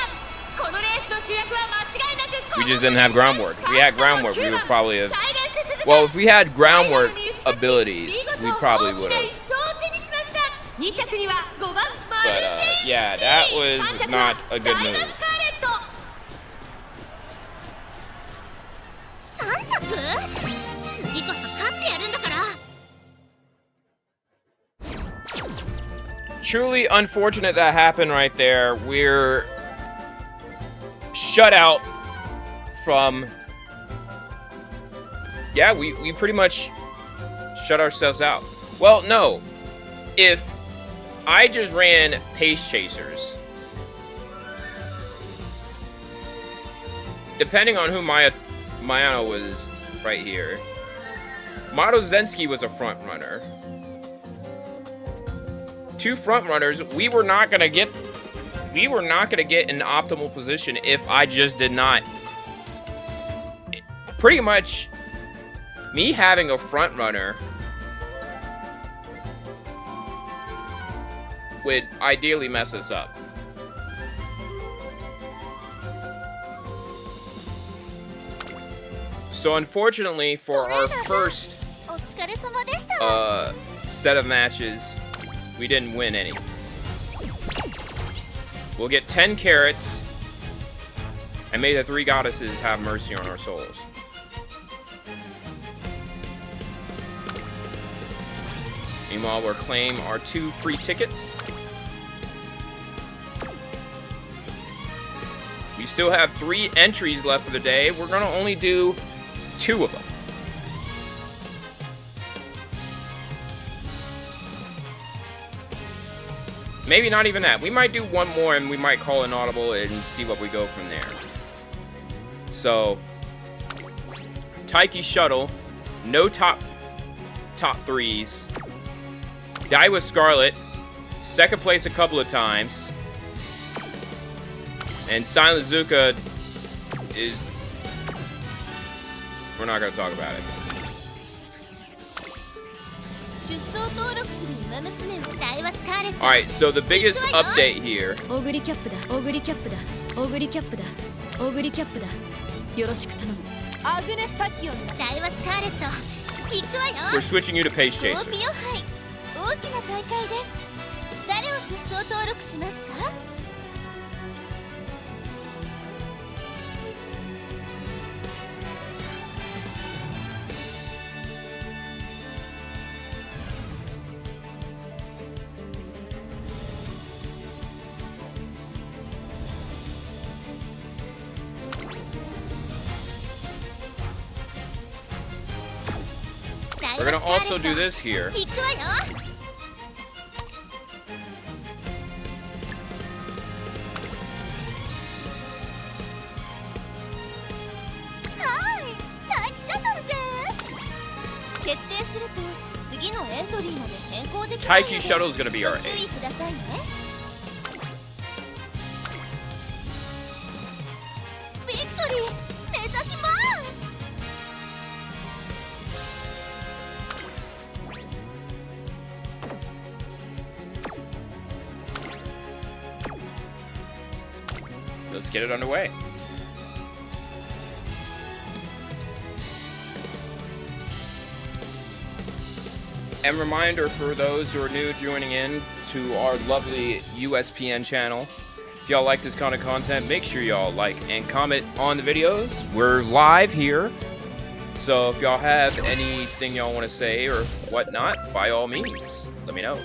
D: このレースの主役は間違いなく
A: We just didn't have groundwork. If we had groundwork, we would probably have. Well, if we had groundwork abilities, we probably would have.
D: 2着には5番マル
A: But
D: ゼンスキー
A: yeah, that was
D: 3着
A: not
D: は
A: a good
D: ダイワ
A: move.
D: スカーレット3着次こそ勝ってやるんだから
A: Truly unfortunate that happened right there. We're shut out from. Yeah, we pretty much shut ourselves out. Well, no. If I just ran Pace Chasers, depending on who Mayano was right here, Maruzensky was a front runner. 2 front runners, we were not gonna get an optimal position if I just did not. Pretty much, me having a front runner would ideally mess us up. So unfortunately for our first
D: お疲れ様でした
A: set of matches, we didn't win any. We'll get 10 carrots, and may the 3 goddesses have mercy on our souls. Meanwhile, we'll claim our 2 free tickets. We still have 3 entries left for the day. We're gonna only do 2 of them. Maybe not even that. We might do 1 more and we might call an audible and see what we go from there. So, Taiki Shuttle, no top threes. Daiwa Scarlet, second place a couple of times. And Silent Zuka is... We're not going to talk about it. Alright, so the biggest update here. We're switching you to Pace Chaser. We're gonna also do this here. Taiki Shuttle is gonna be our ace. Let's get it underway. And reminder for those who are new joining in to our lovely USPN channel, if y'all like this kind of content, make sure y'all like and comment on the videos. We're live here, so if y'all have anything y'all want to say or whatnot, by all means, let me know.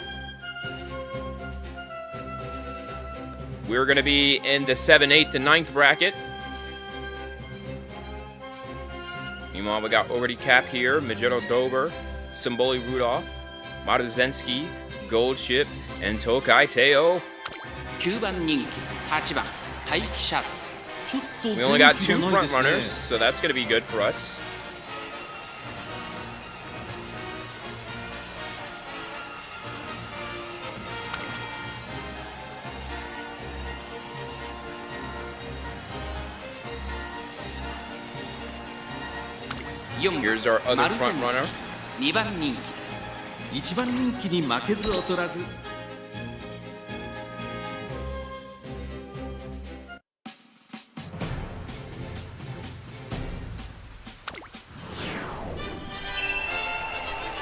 A: We're going to be in the 7th, 8th, and 9th bracket. Meanwhile, we got already Cap here, Magetto Dober, Symboli Rudolph, Maruzensky, Gold Ship, and Tokai Teo.
G: 9番人気8番待機シャドウ
A: We only got 2 front runners, so that's going to be good for us. Here's our other front runner.
G: 2番人気です
F: 1番人気に負けず劣らず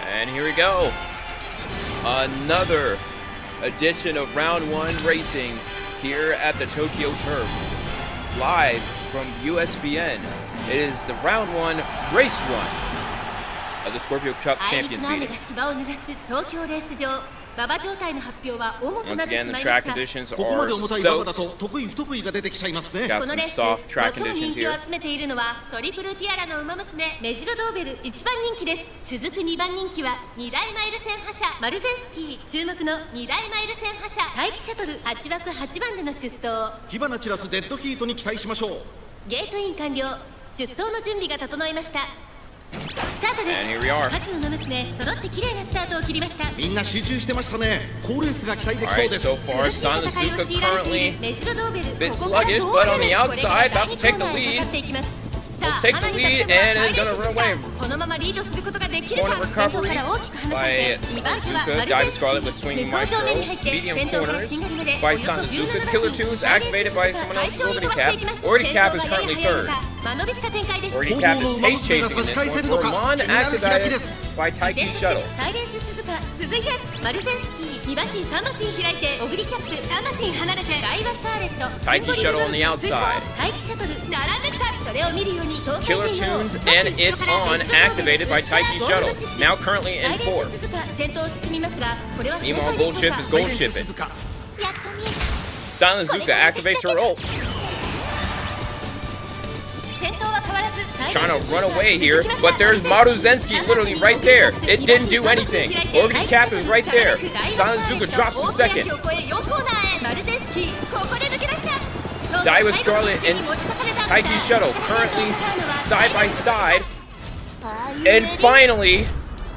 A: And here we go. Another edition of Round 1 Racing here at the Tokyo Turf. Live from USPN. It is the Round 1 Race 1 of the Scorpio Cup Champions meeting. Once again, the track conditions
C: ここまで
A: are
C: 重たい馬場だ
A: soaked.
C: と得意不得意が出てきちゃいますね
A: Got
D: この
A: some
D: レース
A: soft track
D: 最も
A: conditions
D: 人気を
A: here.
D: 集めているのはトリプルティアラの馬娘メジロドーベル1番人気です。続く2番人気は2大マイル戦覇者マルゼンスキー、注目の2大マイル戦覇者待機シャトル8枠8番での出走。
C: 火花散らすデッドヒートに期待しましょう
D: ゲートイン完了、出走の準備が整いました。スタートです。
A: And here we are.
D: 各馬娘揃って綺麗なスタートを切りました。
C: みんな集中してましたね好レースが期待できそう
A: Alright,
C: です
A: so far,
D: 苦しい
A: Silent
D: 戦いを
A: Zuka
D: 強いられてい
A: currently
D: るメジロドーベル、
A: bit
D: ここから
A: sluggish,
D: どう
A: but
D: な
A: on
D: る
A: the
D: これ
A: outside,
D: から
A: about
D: 第
A: to
D: 2
A: take
D: コ
A: the
D: ーナーへ
A: lead.
D: かかっていきます。さ
A: Will
D: あ、
A: take
D: 花
A: the
D: に
A: lead
D: とっては
A: and
D: ハイ
A: is
D: レ
A: gonna
D: ース
A: run
D: です
A: away.
D: がこのままリードすることができる
A: Corner
D: か、先頭
A: recovery
D: から大きく離さ
A: by
D: れて2番手は
A: Zuka,
D: マルゼ
A: Daiwa
D: ンスキ
A: Scarlet
D: ー
A: with swinging
D: 向こう正面に
A: Maestro,
D: 入って
A: medium
D: 先頭から
A: corners
D: しんがりまで
A: by
D: およそ
A: Silent
D: 17
A: Zuka, Killer Tunes activated by someone else, Already Cap. Already Cap is currently third.
D: 間延びした展開です。
A: Already Cap is pace chasing in this one. Roman activated by Taiki Shuttle.
D: サイレンス鈴鹿続いてマルゼンスキー2馬身3馬身開いてオグリキャップ3馬身離れてダイワスターレット
A: Taiki Shuttle on the outside.
D: 待機シャトル並んできた。それを見るように
A: Killer Tunes and it's on, activated by Taiki Shuttle. Now currently in 4th.
D: 鈴鹿先頭を進みますがこれは正
A: Meanwhile,
D: 解で
A: Gold
D: しょう
A: Ship
D: か。
A: is
C: サイ
A: Gold
C: レンス
A: Shipping.
C: 静か
D: やっと見えた。
A: Silent Zuka activates her ult.
D: 先頭は変わらず
A: Trying to run away here, but there's Maruzensky literally right there. It didn't do anything. Already Cap is right there. Silent Zuka drops to second. Daiwa Scarlet and Taiki Shuttle currently side by side. And finally,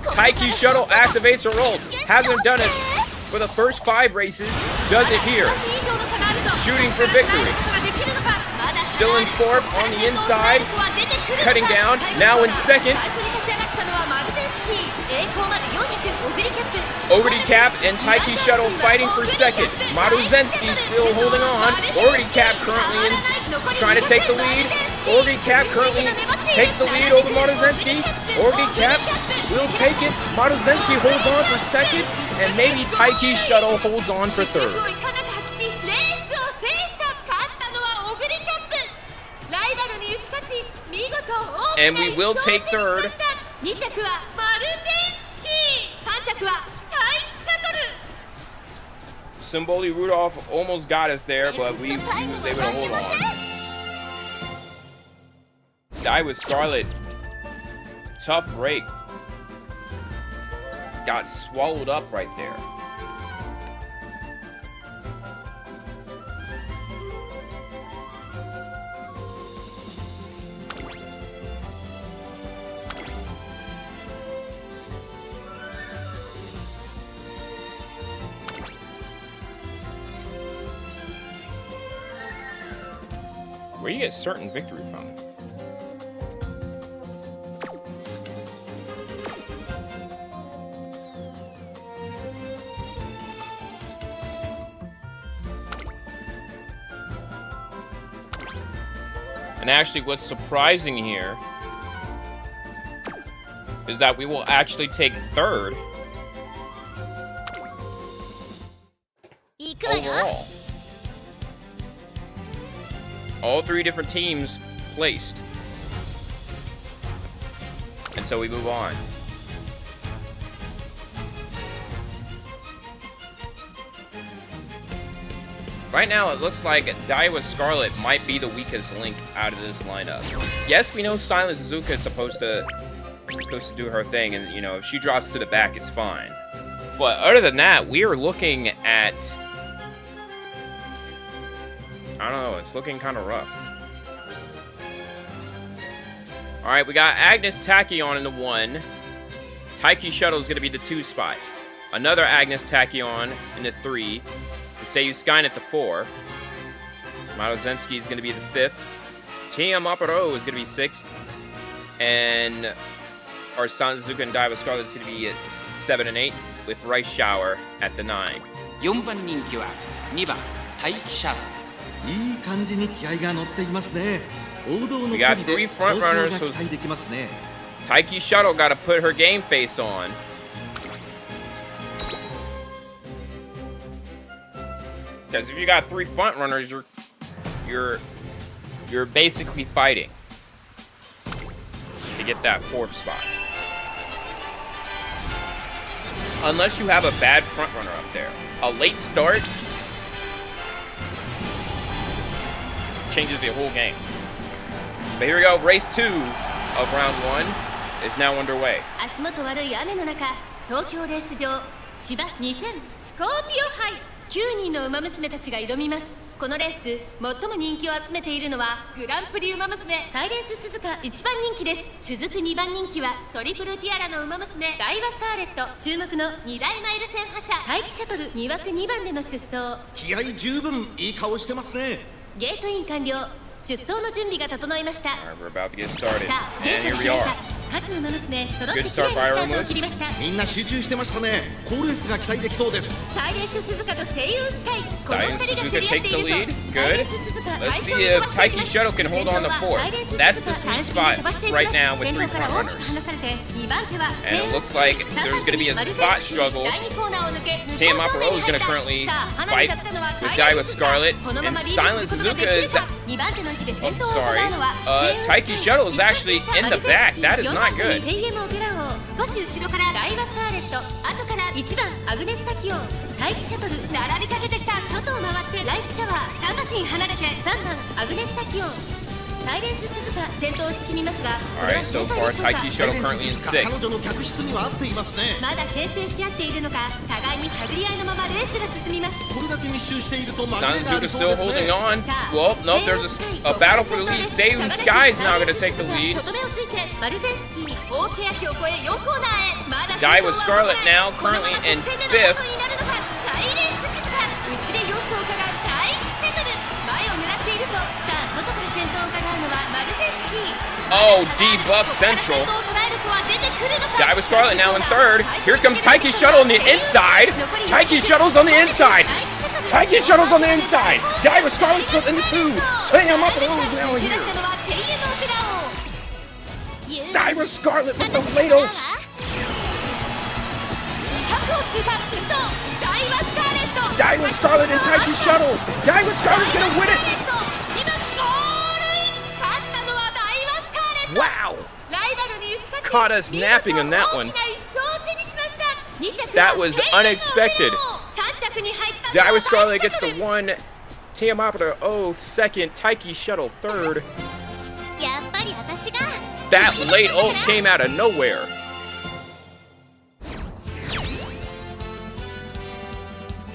A: Taiki Shuttle activates her ult. Hasn't done it for the first 5 races. Does it here. Shooting for victory. Still in 4th on the inside. Cutting down. Now in 2nd. Overdy Cap and Taiki Shuttle fighting for 2nd. Maruzenski still holding on. Overdy Cap currently in, trying to take the lead. Overdy Cap currently takes the lead over Maruzenski. Overdy Cap will take it. Maruzenski holds on for 2nd, and maybe Taiki Shuttle holds on for 3rd. And we will take 3rd. Symboli Rudolph almost got us there, but he was able to hold on. Die with Scarlet. Tough break. Got swallowed up right there. Where you get certain victory from? And actually, what's surprising here is that we will actually take 3rd overall. All 3 different teams placed. And so we move on. Right now, it looks like Daiwa Scarlet might be the weakest link out of this lineup. Yes, we know Silent Suzuka is supposed to do her thing, and you know, if she drops to the back, it's fine. But other than that, we are looking at, I don't know, it's looking kind of rough. Alright, we got Agnes Tachyon in the 1. Taiki Shuttle is going to be the 2 spot. Another Agnes Tachyon in the 3. Seiyu Skynet at the 4. Maruzenski is going to be the 5th. Tia Maparo is going to be 6th. And our Sanzuka and Daiwa Scarlet is going to be at 7 and 8, with Rice Shower at the 9.
G: 4番人気は2番大気シャドウ。
F: いい感じに気合が乗っていますね。王道の距
A: We
F: 離
A: got
F: で
A: 3
F: 構
A: front
F: 想が
A: runners,
F: 期
A: so
F: 待できますね。
A: Taiki Shuttle got to put her game face on. Because if you got 3 front runners, you're basically fighting to get that 4th spot. Unless you have a bad front runner up there. A late start changes the whole game. But here we go, race 2 of round 1 is now underway.
D: 足元悪い雨の中、東京レース場芝2000スコーピオ杯9人の馬娘たちが挑みます。このレース最も人気を集めているのはグランプリ馬娘サイレンス鈴鹿1番人気です。続く2番人気はトリプルティアラの馬娘ダイワスカーレット。注目の2大マイル戦覇者大気シャトル2枠2番での出走。
C: 気合十分いい顔してますね。
D: ゲートイン完了。出走の準備が整いました。
A: Alright, we're about to get started.
D: さあ、ゲ
A: And
D: ー
A: here
D: ト
A: we
D: 開い
A: are.
D: た。各馬娘揃ってきれいに
A: Good
D: ス
A: start
D: タ
A: by
D: ートを切りました。
C: みんな集中してましたね。好レースが期待できそうです。
D: サイレンス鈴鹿と声優スカイ、この
A: Silent
D: 2人が競
A: Suzuka
D: り合って
A: takes
D: い
A: the
D: るぞ。
A: lead.
D: サイレ
A: Good.
D: ンス鈴鹿
A: Let's
D: 快
A: see
D: 調に
A: if
D: 飛ばしてい
A: Taiki
D: ます。
A: Shuttle can hold on to 4th. That's the sweet spot right now with 3 front runners. And it looks like there's going to be a spot struggle. Tia Maparo is going to currently fight with Daiwa Scarlet. And Silent Suzuka is... Oh, sorry. Taiki Shuttle is actually in the back. That is not good.
D: 少し後ろからダイワスカーレット、後から1番アグネスタキオン、大気シャトル並びかけてきた。外を回ってライスシャワー3馬身離れて3番アグネスタキオン、サイレンス鈴鹿先頭を進みますが、
A: Alright, so far Taiki
C: サイ
A: Shuttle
C: レン
A: currently
C: ス
A: in
C: 鈴鹿彼
A: 6th.
C: 女の客室には合っていますね。
D: まだ牽制し合っているのか、互いに探り合いのままレースが進みます。
C: これだけ密集していると負けがあ
A: Sanzuka
C: りそう
A: still
C: です
A: holding
C: ね。
A: on. Well, nope, there's a battle for the lead. Seiyu Sky is now going to take the lead.
D: 外目をついてマルゼンスキー大欅を越え4コーナーへまだ
A: Die with Scarlet now, currently in 5th.
D: サイレンスシスター内で様子を伺う大気シャトル前を狙っているとさあ外から先頭を伺うのはマルゼンスキー
A: Oh, debuff Central. Die with Scarlet now in 3rd. Here comes Taiki Shuttle on the inside. Taiki Shuttle's on the inside. Taiki Shuttle's on the inside. Die with Scarlet's in the 2. Yamamoto is now here. Die with Scarlet with the late ult. Die with Scarlet and Taiki Shuttle. Die with Scarlet's gonna win it. Wow. Caught us napping on that one. That was unexpected. Die with Scarlet gets the 1. Tiamoto 0 2nd. Taiki Shuttle 3rd. That late ult came out of nowhere.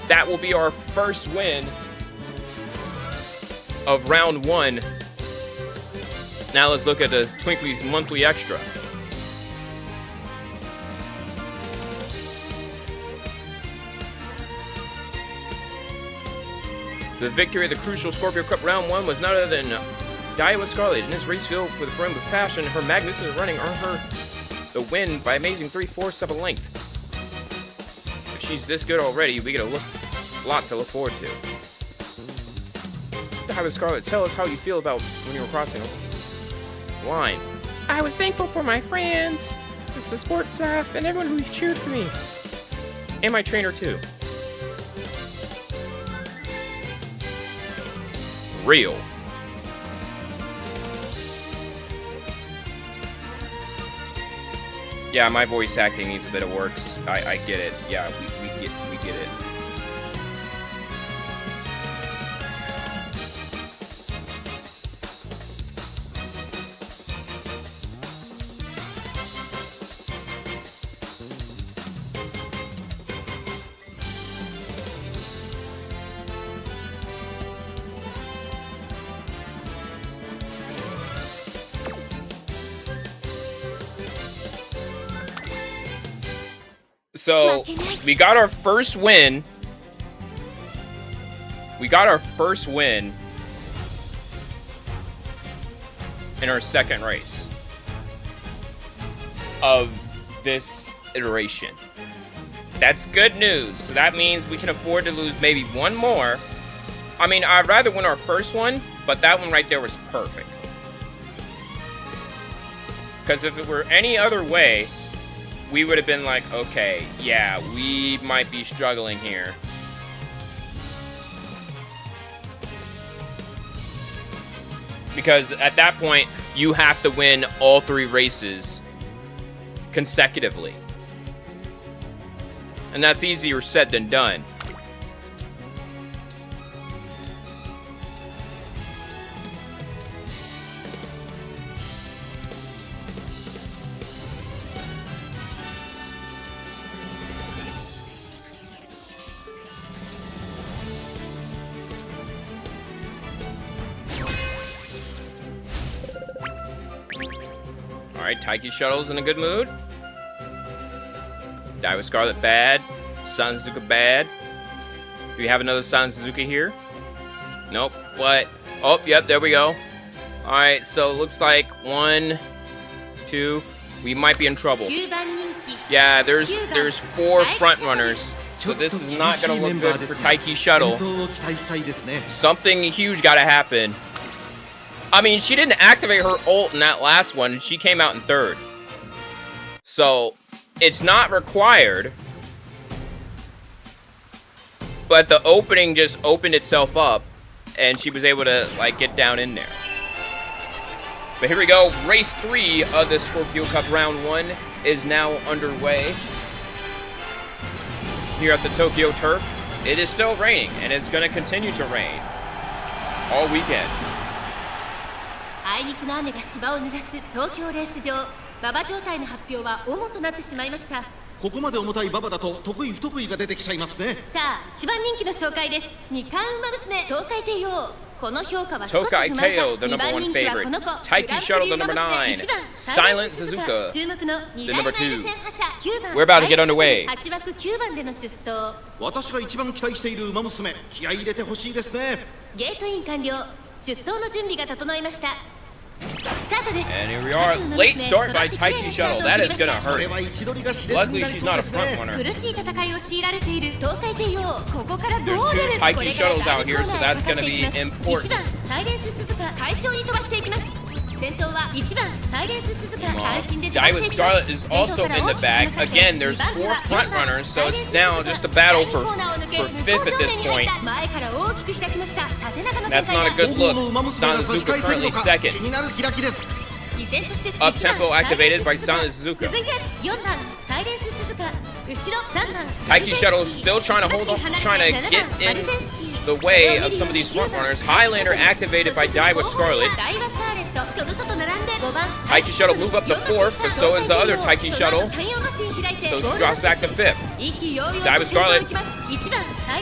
A: That will be our first win of round 1. Now let's look at the Twinkly's monthly extra. The victory of the crucial Scorpio Cup round 1 was none other than Die with Scarlet. In this race filled with brim with passion, her magnificent running earned her the win by amazing 3/4 of a length. If she's this good already, we get a lot to look forward to. Die with Scarlet, tell us how you feel about when you were crossing the line. I was thankful for my friends, the support staff, and everyone who cheered for me. And my trainer too. Real. Yeah, my voice acting needs a bit of work. I get it. Yeah, we get it. So, we got our first win. We got our first win in our second race of this iteration. That's good news. So that means we can afford to lose maybe one more. I mean, I'd rather win our first one, but that one right there was perfect. Because if it were any other way, we would have been like, okay, yeah, we might be struggling here. Because at that point, you have to win all 3 races consecutively. And that's easier said than done. Alright, Taiki Shuttle's in a good mood. Die with Scarlet bad. Sanzuka bad. Do we have another Sanzuka here? Nope. What? Oh, yep, there we go. Alright, so it looks like 1, 2. We might be in trouble. Yeah, there's 4 front runners. So this is not gonna look good for Taiki Shuttle. Something huge gotta happen. I mean, she didn't activate her ult in that last one, and she came out in 3rd. So, it's not required. But the opening just opened itself up, and she was able to, like, get down in there. But here we go. Race 3 of the Scorpio Cup Round 1 is now underway. Here at the Tokyo Turf. It is still raining, and it's going to continue to rain all weekend.
D: あいにくの雨が芝を濡らす東京レース場馬場状態の発表は主となってしまいました。
C: ここまで重たい馬場だと得意不得意が出てきちゃいますね。
D: さあ一番人気の紹介です。二冠馬娘東海帝王この評価は少し不満か。
A: Tokai Teo, the
D: 2
A: number
D: 番
A: one
D: 人気は
A: favorite.
D: この子
A: Taiki Shuttle, the number 9. Silent Suzuka,
D: 注目の2
A: the
D: 代
A: number
D: 内
A: two.
D: 戦覇者9番
A: We're about to get underway.
D: 8枠9番での出走。
C: 私が一番期待している馬娘、気合い入れてほしいですね。
D: ゲートイン完了。出走の準備が整いました。スタートです。
A: And here we are. Late start by Taiki Shuttle. That is gonna
C: これ
A: hurt.
C: は位置取りが熾烈に
A: Luckily,
C: なり
A: she's
C: そう
A: not
C: で
A: a
C: す
A: front
C: ね。
A: runner.
D: 苦しい戦いを強いられている東海帝王。ここからどう
A: There's
D: 出
A: two
D: る？
A: Taiki
D: これが
A: shuttles
D: 第
A: out
D: 2
A: here,
D: コ
A: so
D: ーナー
A: that's
D: へかか
A: gonna
D: ってい
A: be
D: きます。
A: important.
D: 1番サイレンス鈴鹿快調に飛ばしていきます。先頭は1番サイレンス鈴鹿単身で飛ば
A: Daiwa
D: していきます。
A: Scarlet is also in the back. Again, there's 4 front runners, so it's now just a battle for 5th at this point.
D: 前から大きく開きました。縦長の
A: That's
D: 展
A: not
D: 開
A: a good
C: 後方の馬
A: look.
C: 娘が差し
A: Sanazuka
C: 替えせる
A: currently
C: のか、
A: second.
C: 気になる開きです。
D: 依然として
A: Up
D: 1
A: tempo
D: 番
A: activated by
D: サイレン
A: Silent
D: ス
A: Suzuka.
D: 続いて4番サイレンス鈴鹿後ろ3番
A: Taiki Shuttle is still trying to hold on, trying to get in the way of some of these front runners. Highlander activated by Daiwa Scarlet.
D: ダイワスカーレットその外並んで5番
A: Taiki Shuttle move up to 4th, but so is the other Taiki Shuttle. So she drops back to 5th. Daiwa Scarlet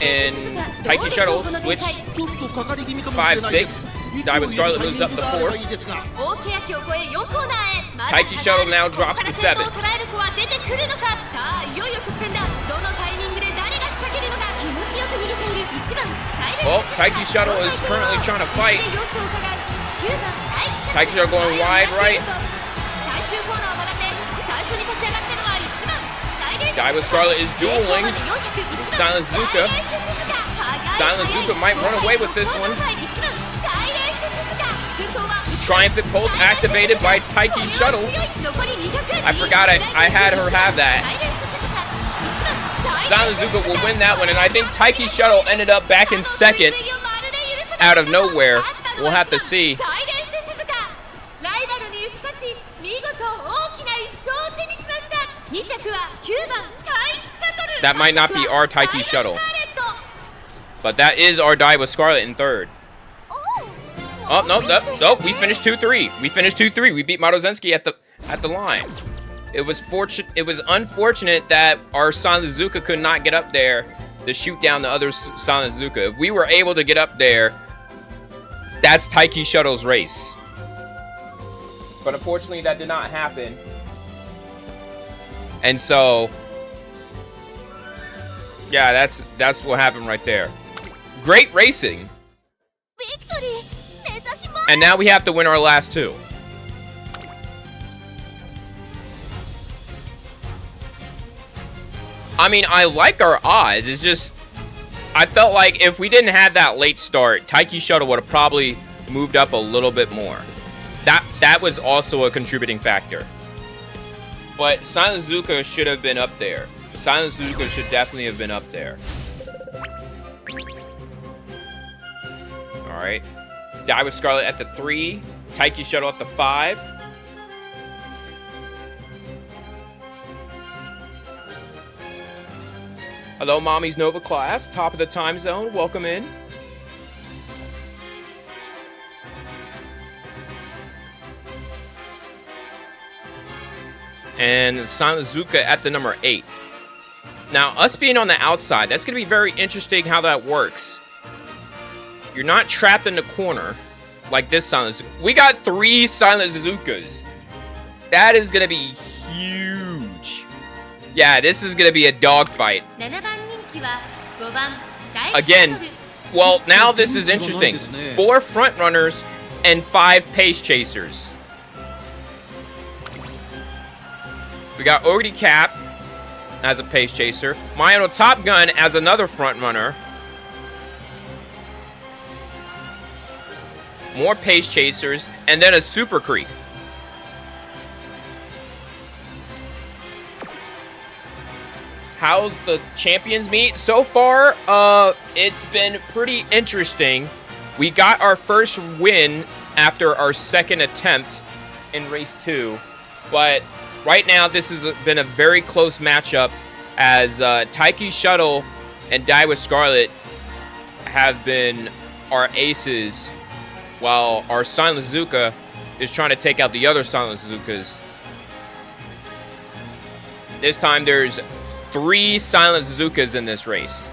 A: and Taiki Shuttle switch
C: ちょっとかかり気味かもしれないです。
A: Daiwa Scarlet moves up to 4th.
D: 大欅を越え4コーナーへ。
A: Taiki Shuttle now drops to 7th.
D: 捉える子は出てくるのか。さあいよいよ直線だ。どのタイミングで誰が仕掛けるのか。気持ちよく逃げている1番サイレンス
A: Well, Taiki Shuttle is currently trying to fight.
D: 様子を伺う9番
A: Taiki Shuttle going wide right.
D: 最終コーナーを曲がって最初に立ち上がったのは1番サイレンス
A: Daiwa Scarlet is dueling with Silent Suzuka. Silent Suzuka might run away with this one. Triumphant Pulse activated by Taiki Shuttle. I forgot I had her have that. Silent Suzuka will win that one, and I think Taiki Shuttle ended up back in second out of nowhere. We'll have to see. That might not be our Taiki Shuttle, but that is our Daiwa Scarlet in third. Oh no! We finished 2-3. We finished 2-3. We beat Maruzenski at the line. It was unfortunate that our Sanazuka could not get up there to shoot down the other Sanazuka. If we were able to get up there, that's Taiki Shuttle's race. But unfortunately, that did not happen. And so, yeah, that's what happened right there. Great racing. And now we have to win our last 2. I mean, I like our odds. It's just, I felt like if we didn't have that late start, Taiki Shuttle would have probably moved up a little bit more. That was also a contributing factor. But Silent Suzuka should have been up there. Silent Suzuka should definitely have been up there. Alright. Daiwa Scarlet at the 3. Taiki Shuttle at the 5. Hello, Mommy's Nova class. Top of the time zone. Welcome in. And Silent Suzuka at the number 8. Now, us being on the outside, that's going to be very interesting how that works. You're not trapped in the corner like this Silent Suzuka. We got 3 Silent Suzukas. That is going to be huge. Yeah, this is going to be a dogfight. Again, well, now this is interesting. 4 front runners and 5 pace chasers. We got Ogre Cap as a pace chaser. Mayano Top Gun as another front runner. More pace chasers, and then a Super Creek. How's the champions meet? So far, it's been pretty interesting. We got our first win after our second attempt in race 2, but right now this has been a very close matchup as Taiki Shuttle and Daiwa Scarlet have been our aces, while our Silent Suzuka is trying to take out the other Silent Suzukas. This time there's 3 Silent Suzukas in this race.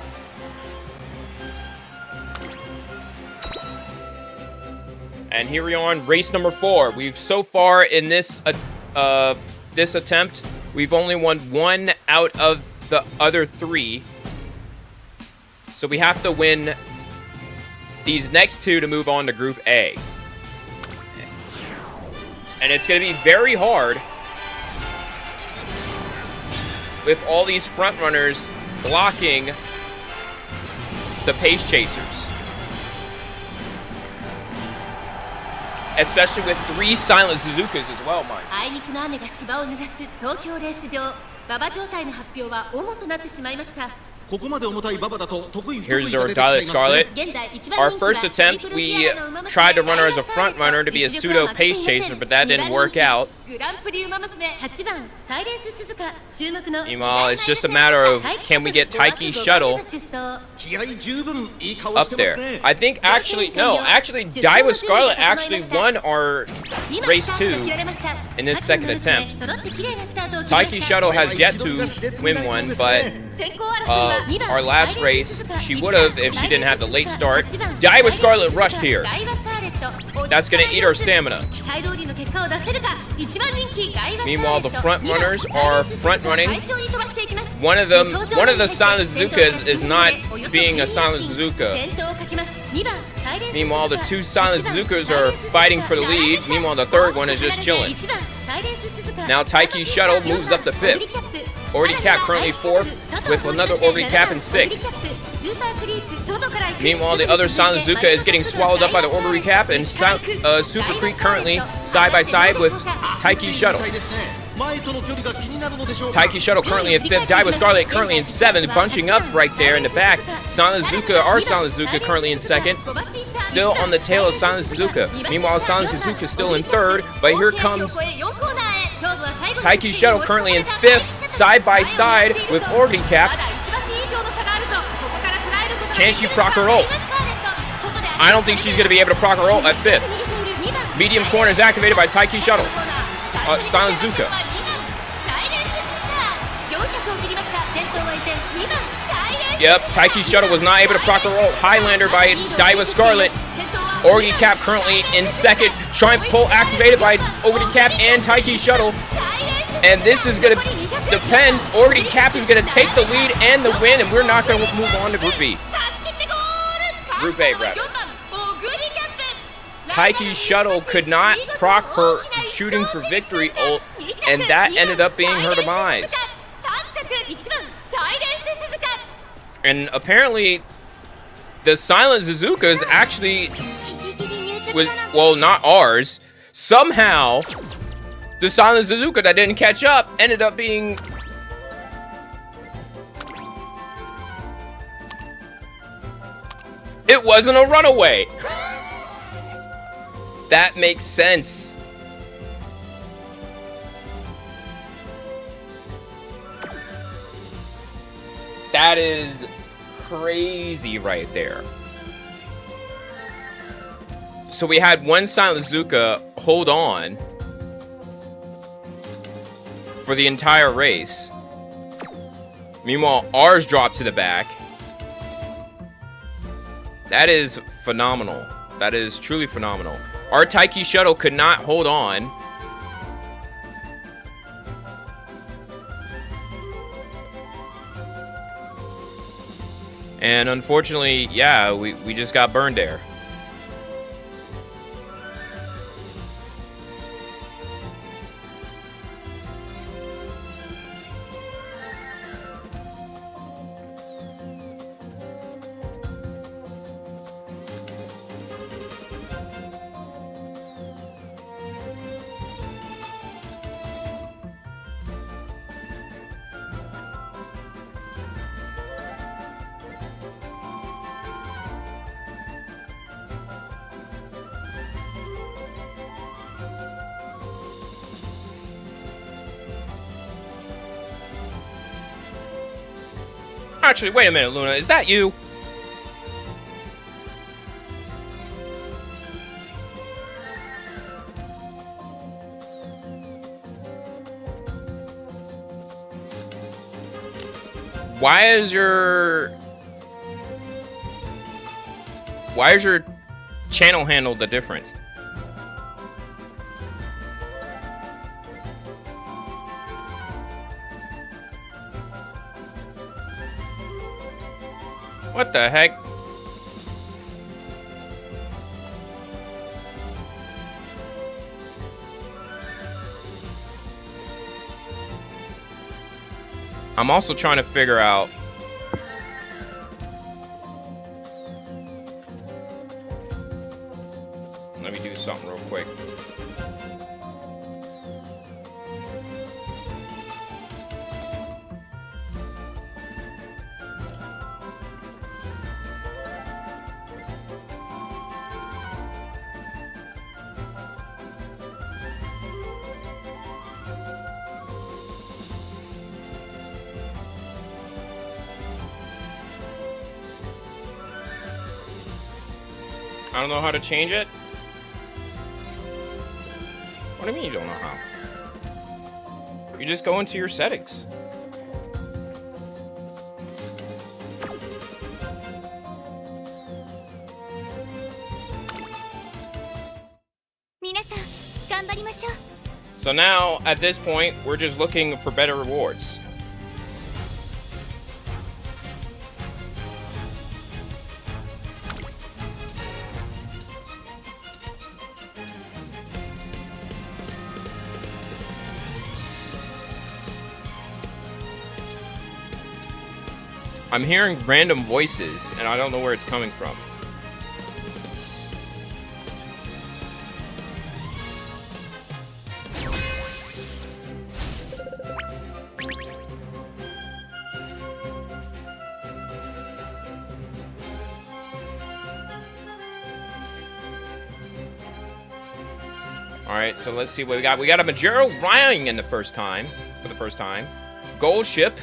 A: And here we are on race number 4. We've so far in this this attempt, we've only won 1 out of the other 3. So we have to win these next 2 to move on to Group A. And it's going to be very hard with all these front runners blocking the pace chasers. Especially with 3 silent Suzukas as well, mind.
D: あいにくの雨が芝を濡らす東京レース場。馬場状態の発表は主となってしまいました。
A: Here's our Violet Scarlet. Our first attempt, we tried to run her as a front runner to be a pseudo pace chaser, but that didn't work out. Meanwhile, it's just a matter of can we get Taiki's shuttle up there. I think actually, Daiwa Scarlet actually won our race 2 in this second attempt. Taiki's shuttle has yet to win one, but our last race, she would have if she didn't have the late start. Daiwa Scarlet rushed here. That's going to eat our stamina. Meanwhile, the front runners are front running. One of the silent Suzukas is not being a silent Suzuka. Meanwhile, the 2 silent Suzukas are fighting for the lead. Meanwhile, the third one is just chilling. Now Taiki's shuttle moves up to 5th. Orbi Cap currently 4th with another Orbi Cap in 6th. Meanwhile, the other silent Suzuka is getting swallowed up by the Orbi Cap, and Super Creek currently side by side with Taiki's shuttle. Taiki's shuttle currently in 5th. Daiwa Scarlet currently in 7th, bunching up right there in the back. Silent Suzuka, our Silent Suzuka currently in 2nd. Still on the tail of Silent Suzuka. Meanwhile, Silent Suzuka still in 3rd, but here comes Taiki's shuttle currently in 5th, side by side with Orbi Cap. Can she proc her ult? I don't think she's going to be able to proc her ult at 5th. Medium corner is activated by Taiki's shuttle. Silent Suzuka. Yep, Taiki's shuttle was not able to proc her ult. Highlander by Daiwa Scarlet. Orbi Cap currently in 2nd. Triumph Pull activated by Orbi Cap and Taiki's shuttle. And this is going to depend. Orbi Cap is going to take the lead and the win, and we're not going to move on to Group B. Group A, rather. Taiki's shuttle could not proc her shooting for victory ult, and that ended up being her demise. And apparently, the silent Suzukas actually was, well, not ours. Somehow, the silent Suzuka that didn't catch up ended up being... It wasn't a runaway. That makes sense. That is crazy right there. So we had one silent Suzuka hold on for the entire race. Meanwhile, ours dropped to the back. That is phenomenal. That is truly phenomenal. Our Taiki's shuttle could not hold on. And unfortunately, yeah, we just got burned there. Actually, wait a minute, Luna. Is that you? Why is your channel handle the difference? What the heck? I'm also trying to figure out. Let me do something real quick. I don't know how to change it. What do you mean you don't know how? You just go into your settings. So now, at this point, we're just looking for better rewards. I'm hearing random voices, and I don't know where it's coming from. Alright, so let's see what we got. We got a Majero Ryan in the first time. For the first time. Gold Ship.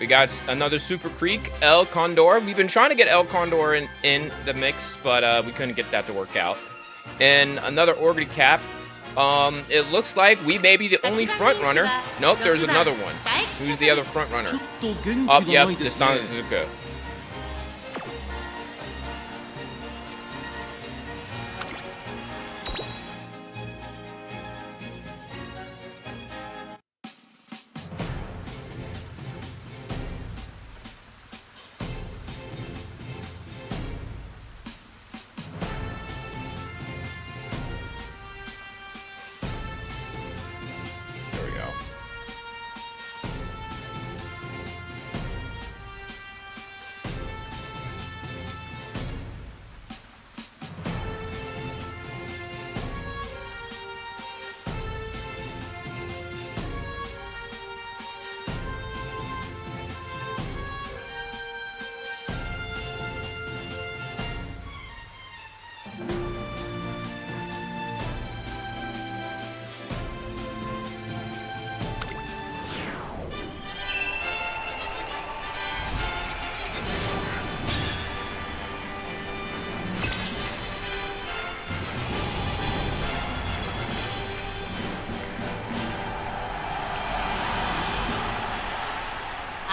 A: We got another Super Creek, El Condor. We've been trying to get El Condor in the mix, but we couldn't get that to work out. And another Orgity Cap. It looks like we may be the only front runner. Nope, there's another one. Who's the other front runner? Oh, yep, the Sanazuka.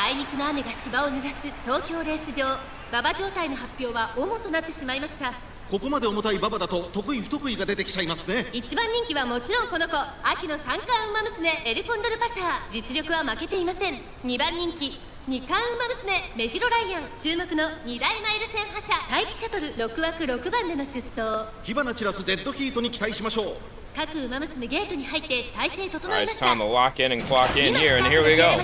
D: あいにくの雨が芝を濡らす東京レース場。馬場状態の発表は主となってしまいました。
C: ここまで重たい馬場だと得意不得意が出てきちゃいますね。
D: 一番人気はもちろんこの子、秋の三冠馬娘エルコンドルパサー。実力は負けていません。2番人気二冠馬娘メジロライアン。注目の2大マイル戦覇者待機シャトル6枠6番での出走。
C: 火花散らすデッドヒートに期待しましょう。
D: 各馬娘ゲートに入って体勢整い
A: Alright,
D: ま
A: it's
D: した。
A: time to lock in and clock in here, and here we go.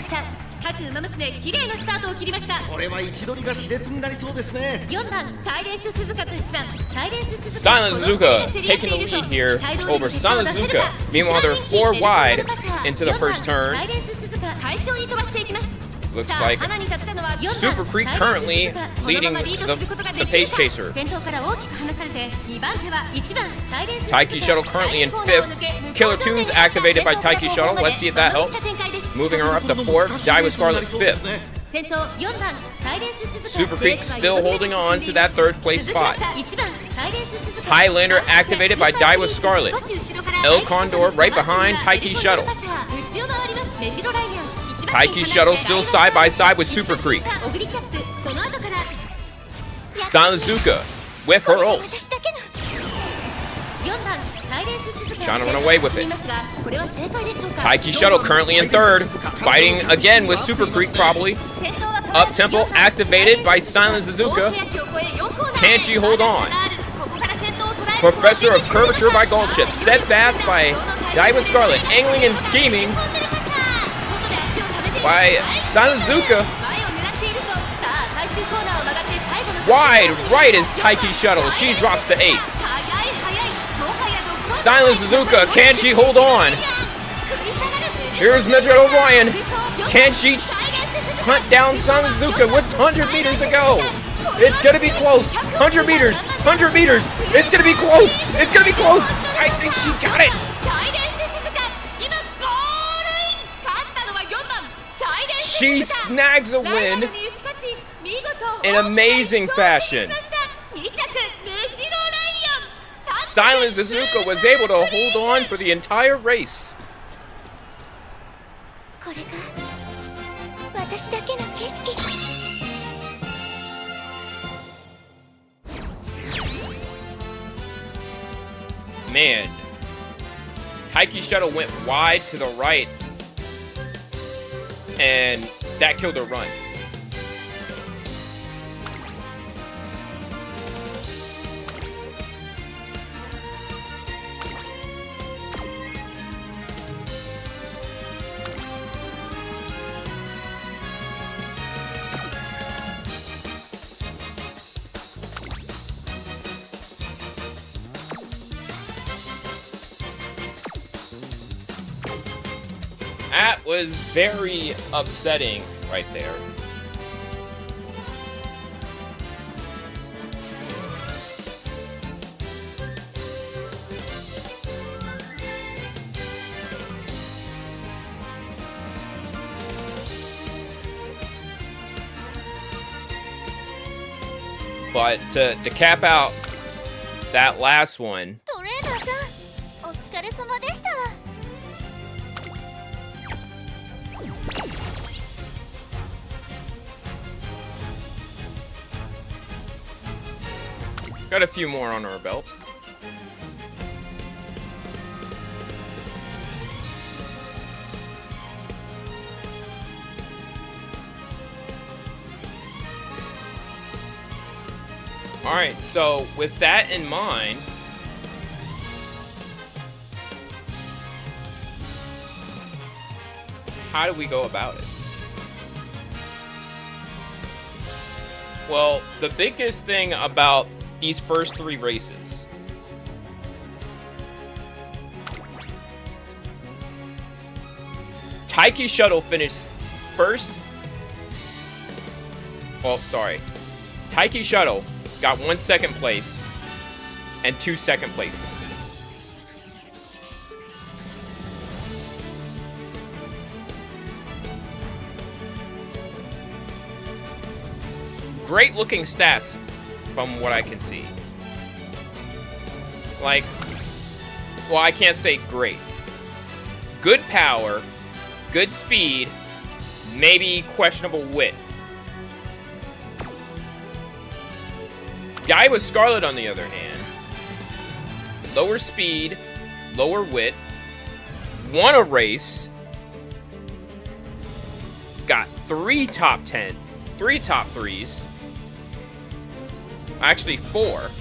D: 各馬娘綺麗なスタートを切りました。
C: これは位置取りが熾烈になりそうですね。
D: 4番サイレンス鈴鹿と1番サイレンス鈴鹿。
A: Silent Zuka taking the lead here over Silent Zuka. Meanwhile, they're 4 wide into the first turn. Looks like Super Creek currently leading the pace chaser. Taiki Shuttle currently in 5th. Killer Tunes activated by Taiki Shuttle. Let's see if that helps. Moving her up to 4th. Die with Scarlet 5th. Super Creek still holding on to that 3rd place spot. Highlander activated by Die with Scarlet. El Condor right behind Taiki Shuttle. Taiki Shuttle still side by side with Super Creek. Sanazuka with her ults. Trying to run away with it. Taiki Shuttle currently in third, fighting again with Super Creek probably. Up tempo activated by Silent Suzuka. Can she hold on? Professor of Curvature by Goldship. Steadfast by Daiwa Scarlet. Angling and Scheming by Silent Suzuka. Wide right is Taiki Shuttle. She drops to 8th. Silent Suzuka, can she hold on? Here's Midget O'Brien. Can she hunt down Silent Suzuka with 100 meters to go? It's gonna be close. 100 meters. 100 meters. It's gonna be close. It's gonna be close. I think she got it. She snags a win in amazing fashion. Silent Suzuka was able to hold on for the entire race. Man, Taiki Shuttle went wide to the right, and that killed her run. That was very upsetting right there. But to cap out that last one, got a few more on our belt. All right, so with that in mind, how do we go about it? Well, the biggest thing about these first 3 races, Taiki Shuttle finished first. Oh, sorry. Taiki Shuttle got 1 second place and 2 second places. Great looking stats from what I can see. Like, well, I can't say great. Good power, good speed, maybe questionable wit. Guy with Scarlet, on the other hand, lower speed, lower wit, won a race, got 3 top 10, 3 top 3s, actually 4.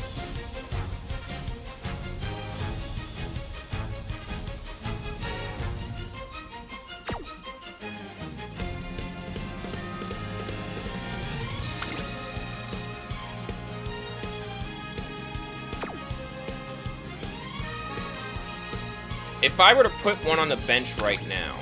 A: If I were to put one on the bench right now,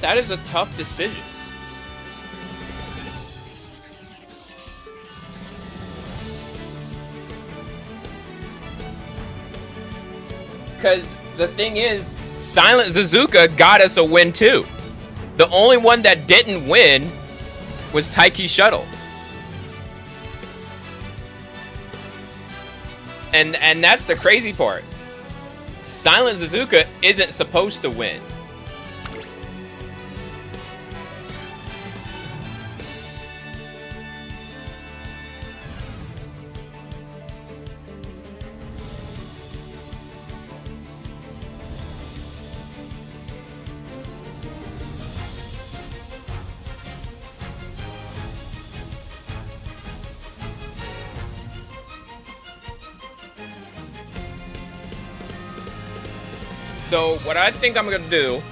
A: that is a tough decision. Because the thing is, Silent Suzuka got us a win too. The only one that didn't win was Taiki Shuttle. And that's the crazy part. Silent Suzuka isn't supposed to win. So what I think I'm gonna do,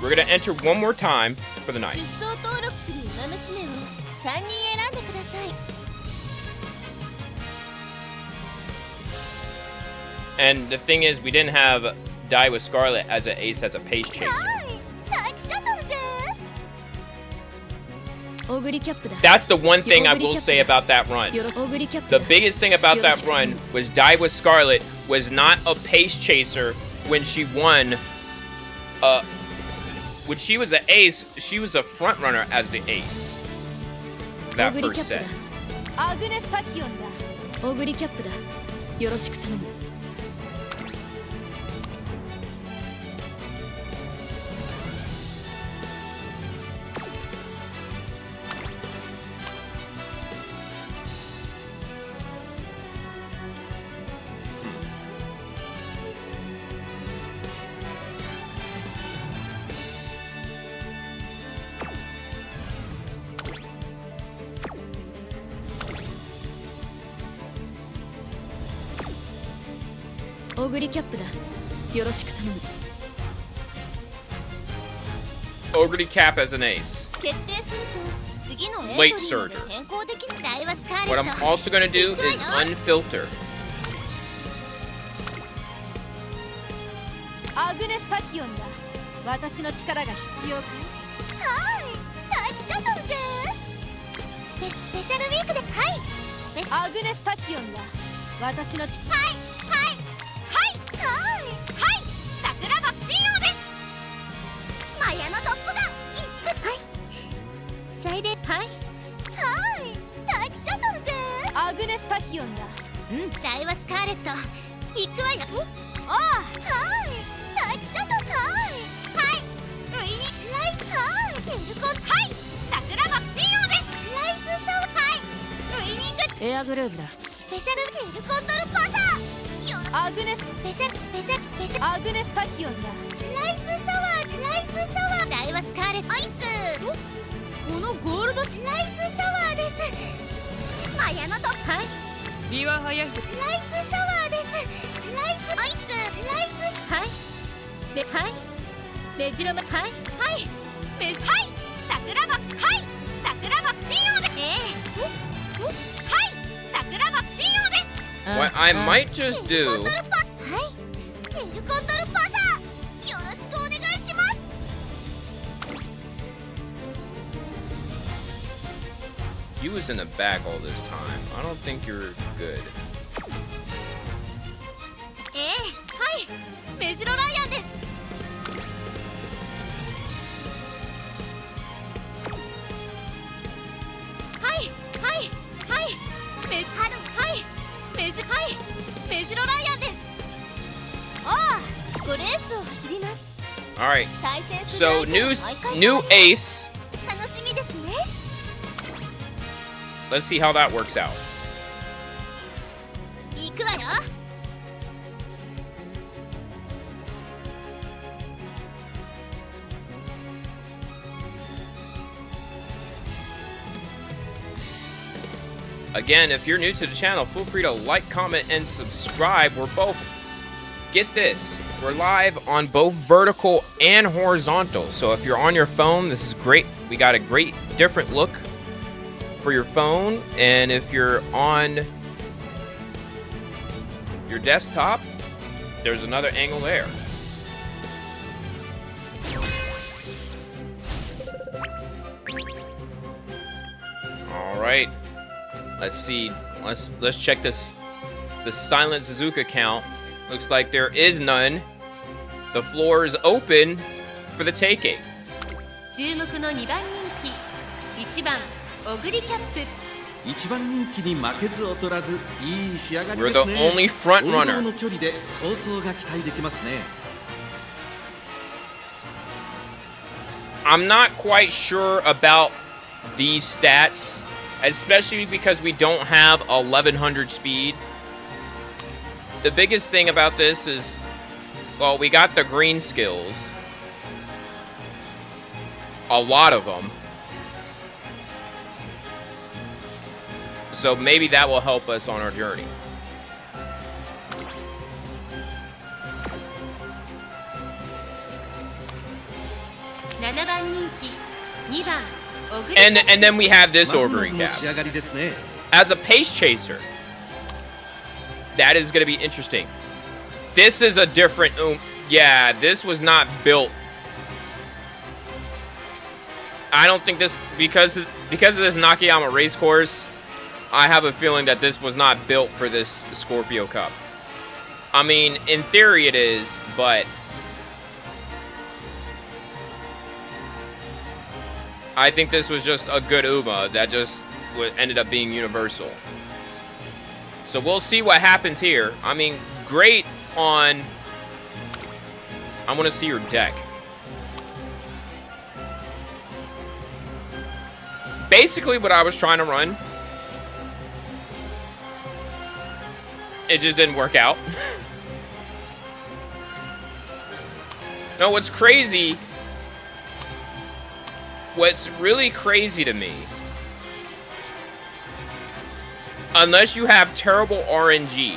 A: we're gonna enter one more time for the night.
D: 出走登録する馬娘を3人選んでください。
A: And the thing is, we didn't have Die with Scarlet as an ace as a pace chaser.
D: タキシャトルです。オグリキャップだ。
A: That's the one thing I will say about that run.
D: オグリキャップだ。
A: The biggest thing about that run was Die with Scarlet was not a pace chaser when she won. When she was an ace, she was a front runner as the ace. That first set.
D: アグネスタキオンだ。オグリキャップだ。よろしく頼む。 オグリキャップだ。よろしく頼む。
A: Ogre cap as an ace.
D: 決定すると次のエン
A: Late
D: トリーまで
A: surger.
D: 変更できる。ダイワスカーレ
A: What
D: ッ
A: I'm
D: ト。
A: also gonna do is unfilter.
D: アグネスタキオンだ。私の力が必要かい？はい、タキシャトルです。スペシャルウィークで、はい。アグネスタキオンだ。私のはい、桜爆心王です。マヤのトップガン。はい。サイレン。はい。タキシャトルです。アグネスタキオンだ。ダイワスカーレット。行くわよ。ああ。はい。タキシャトル。ルイニライス。エルコン。桜爆心王です。ライスショー。ルイニング。エアグルーヴだ。スペシャルエルコントルパサー。アグネススペシャルアグネスタキオンだ。ライスシャワーダイワスカーレットアイス。このゴールドライスシャワーです。マヤのとはいビワハヤライスシャワーです。ライスアイスはいレジロマ桜爆心王で桜爆心王です。
A: What I might just do.
D: エルコントルパサー。よろしくお願いします。
A: You was in the back all this time. I don't think you're good.
D: メジロライアンです。メジロライアンです。5レースを走ります。
A: All right.
D: 対戦する
A: So
D: 相手は
A: new ace.
D: 楽しみですね。
A: Let's see how that works out.
D: 行くわよ。
A: Again, if you're new to the channel, feel free to like, comment, and subscribe. Get this, we're live on both vertical and horizontal. So if you're on your phone, this is great. We got a great different look for your phone. And if you're on your desktop, there's another angle there. Let's see. Let's check this. The silent Suzuka count. Looks like there is none. The floor is open for the taking.
D: 注目の2番人気1番オグリキャップ
C: 一番人気に負けず劣らずいい仕上がり
A: We're
C: です
A: the
C: ね
A: only front
C: 王道
A: runner.
C: の距離で構想が期待できますね
A: I'm not quite sure about these stats, especially because we don't have 1100 speed. The biggest thing about this is, well, we got the green skills. A lot of them. So maybe that will help us on our journey. And then we have this ordering
C: ま
A: cap.
C: ずまずの仕上がりですね
A: As a pace chaser, that is going to be interesting. This is a different... yeah, this was not built. I don't think this... Because of this Nakayama race course, I have a feeling that this was not built for this Scorpio Cup. I mean, in theory it is, but... I think this was just a good Uma that just ended up being universal. So we'll see what happens here. I mean, great on... I want to see your deck. Basically what I was trying to run. It just didn't work out. No, what's crazy... What's really crazy to me, unless you have terrible RNG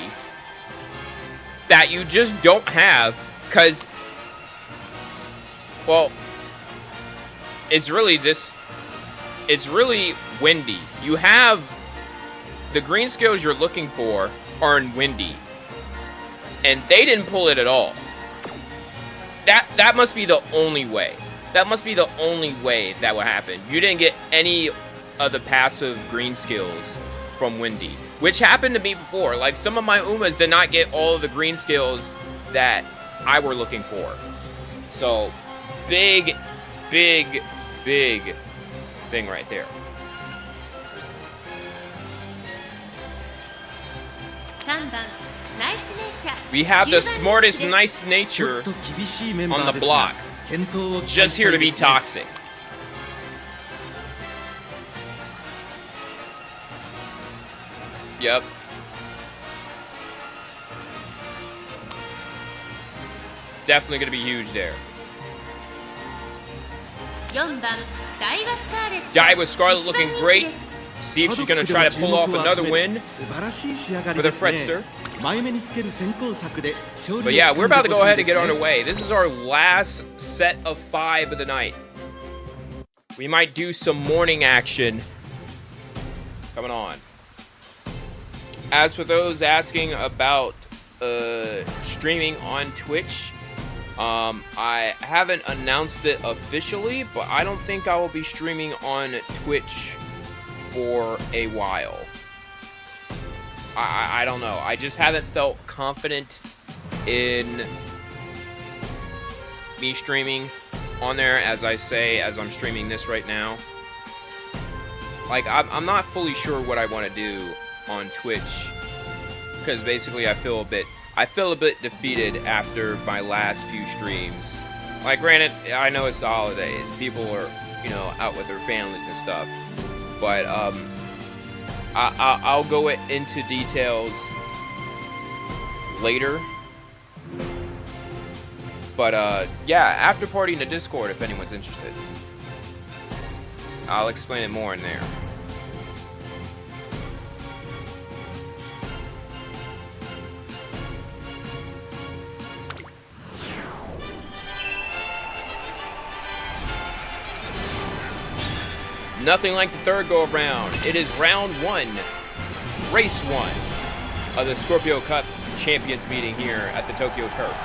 A: that you just don't have, because, well, it's really windy. You have the green skills you're looking for are in windy, and they didn't pull it at all. That must be the only way. That must be the only way that would happen. You didn't get any of the passive green skills from Windy, which happened to me before. Like, some of my Umas did not get all of the green skills that I were looking for. So, big thing right there.
D: 3番ナイスネイチャー
A: We have the smartest nice nature
C: ちょっと厳しいメンバ
A: on
C: ー
A: the
C: です
A: block.
C: が健闘を期
A: Just
C: 待した
A: here
C: い
A: to
C: で
A: be
C: すね
A: toxic. Yep. Definitely going to be huge there.
D: 4番ダイワスカーレット
A: Die with Scarlet
D: 一番
A: looking
D: 人気
A: great.
D: です
A: See if she's going to try to pull off another win
C: 素晴らしい仕上が
A: for
C: り
A: the
C: ですね
A: Fretster.
C: 前目につける先行策で勝利を
A: But yeah, we're
C: 掴ん
A: about
C: で
A: to
C: ほ
A: go
C: しい
A: ahead
C: で
A: and
C: す
A: get
C: ね
A: underway. This is our last set of 5 of the night. We might do some morning action coming on. As for those asking about streaming on Twitch, I haven't announced it officially, but I don't think I will be streaming on Twitch for a while. I don't know. I just haven't felt confident in me streaming on there, as I'm streaming this right now. Like, I'm not fully sure what I want to do on Twitch, because basically I feel a bit defeated after my last few streams. Like, granted, I know it's the holidays, people are, out with their families and stuff, but I'll go into details later. But yeah, after party in the Discord if anyone's interested. I'll explain it more in there. Nothing like the third go around. It is round 1, race 1 of the Scorpio Cup Champions meeting here at the Tokyo Turf.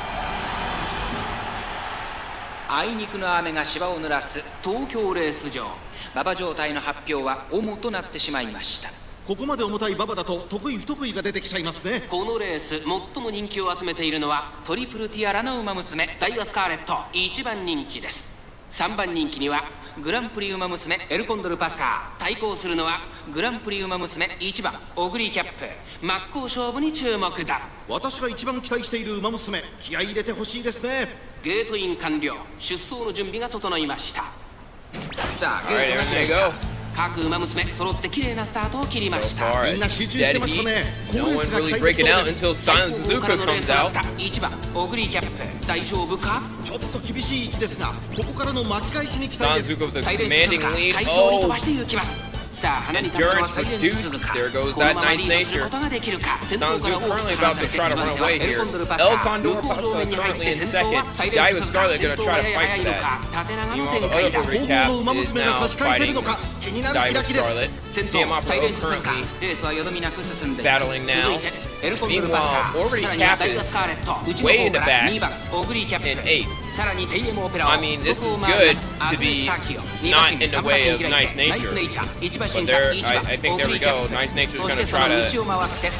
G: あいにくの雨が芝を濡らす東京レース場馬場状態の発表は主となってしまいました。
C: ここまで重たい馬場だと得意不得意が出てきちゃいますね。
G: このレース最も人気を集めているのはトリプルティアラの馬娘ダイワスカーレット1番人気です。3番人気にはグランプリ馬娘エルコンドルパサー、対抗するのはグランプリ馬娘1番オグリーキャップ。真っ向勝負に注目だ。
C: 私が一番期待している馬娘、気合い入れてほしいですね。
G: ゲートイン完了。出走の準備が整いました。さあゲ
A: Alright,
G: ートが
A: there
G: 開
A: they
G: いた。
A: go.
G: 各馬娘揃って綺麗なスタートを切りまし
A: So
G: た。
A: far,
C: みんな集中してましたね。
A: no
C: 好レー
A: one
C: スが
A: really
C: 期待でき
A: breaking
C: そう
A: out
C: です。
A: until
G: 最
A: Silent
G: 高峰から
A: Zuka
G: のレー
A: comes
G: スとなっ
A: out.
G: た1番オグリーキャップ、大丈夫か。
C: ちょっと厳しい位置ですが、ここからの巻き返しに期待です。
A: Silent Zuka with
G: サ
A: a
G: イレンス鈴
A: commanding
G: 鹿
A: lead.
G: 会長に飛
A: Oh,
G: ばして行きます。さあ花に立つのはサイレンス鈴鹿。
A: There goes
G: この
A: that
G: まま
A: nice
G: リードする
A: nature.
G: ことができるか。先頭
A: Silent
G: から
A: Zuka
G: 大き
A: currently
G: く離
A: about
G: さ
A: to
G: れて
A: try to
G: 2番
A: run
G: 手は
A: away
G: エル
A: here.
G: コンドルパサ
A: El
G: ー。
A: Condor
G: 向こう道面に入って
A: currently in
G: 先頭
A: second.
G: はサイレンス
A: Daiwa
G: 鈴鹿。
A: Scarlet
G: 先
A: gonna
G: 頭
A: try
G: は
A: to
G: や
A: fight
G: や
A: for
G: いの
A: that.
G: か。縦長の
A: Meanwhile,
G: 展
A: the
G: 開
A: other
G: だ。
A: Overy
C: 後
A: Cap
C: 方の馬
A: is
C: 娘が
A: now
C: 差し返せる
A: fighting
C: のか気になる開
A: Daiwa
C: きです。
A: Scarlet.
G: 先頭
A: Tiamat
G: サイレンス鈴鹿。
A: currently
G: レースはよどみなく進んでいます。
A: battling now.
G: 続いてエルコンドルパサ
A: Meanwhile,
G: ー。
A: Overy
G: さらには
A: Cap
G: ダイワ
A: is
G: スカーレット。内
A: way
G: の
A: in
G: 方
A: the
G: から
A: back
G: 2番オグリーキャップ。
A: in 8.
G: さらにテイエムオペラを
A: I mean, this is
G: 外を回ります
A: good to be
G: アルベスタキオ
A: not in the way of
G: 2馬身開い
A: nice
G: てナイス
A: nature.
G: ネイチャー1馬
A: But
G: 身差
A: there,
G: 1番
A: I think
G: オ
A: there
G: グリ
A: we
G: ーキャ
A: go.
G: ップ。
A: Nice Nature's
G: そ
A: gonna
G: してその
A: try
G: 内を
A: to.
G: 回って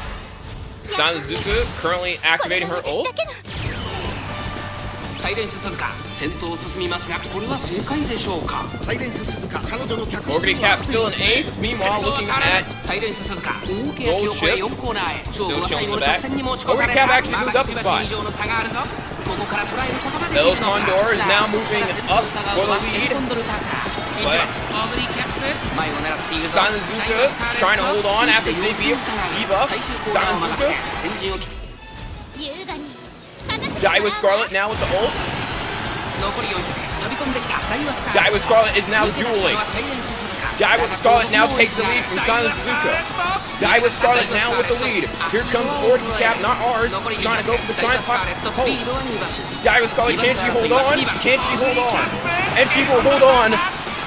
A: Silent Zuka currently activating her ult.
G: サイレンス鈴鹿先頭を進みますがこれは正解でしょうか。
C: サイレンス鈴鹿、彼女の客
A: Overy
C: 室は
A: Cap still in 8th. Meanwhile, looking at
G: サイレンス鈴鹿大けやきを越え4コーナーへ勝負は最後の直線に持ち越され
A: Overy
G: た。
A: Cap actually
G: ま
A: moved
G: だ
A: up
G: 1
A: the
G: 馬
A: spot.
G: 身以上の差があるぞ。ここから捉えることができる
A: El
G: のか。
A: Condor is
G: さ
A: now
G: あ
A: moving
G: 先頭
A: up
G: 疑
A: for
G: うのは
A: the
G: エル
A: lead.
G: コンドルパサー1番オグリーキャップ前を狙っているぞ。
A: Silent Zuka trying to hold on after they beat up.
G: 最終コーナーを曲がって
A: Silent
G: 先陣を切っ
D: 優雅に
A: Daiwa Scarlet now with the ult.
G: 残り400飛び込んできたダイワスカーレッ
A: Daiwa Scarlet is now
G: 抜け出したの
A: dueling.
G: はサイレンス鈴鹿。
A: Daiwa Scarlet now takes the lead from Silent Zuka. Daiwa Scarlet now with the lead. Here comes Overy Cap, not ours, trying to go for the tripod. Oh, Daiwa Scarlet, can't she hold on? Can't she hold on? And she will hold on.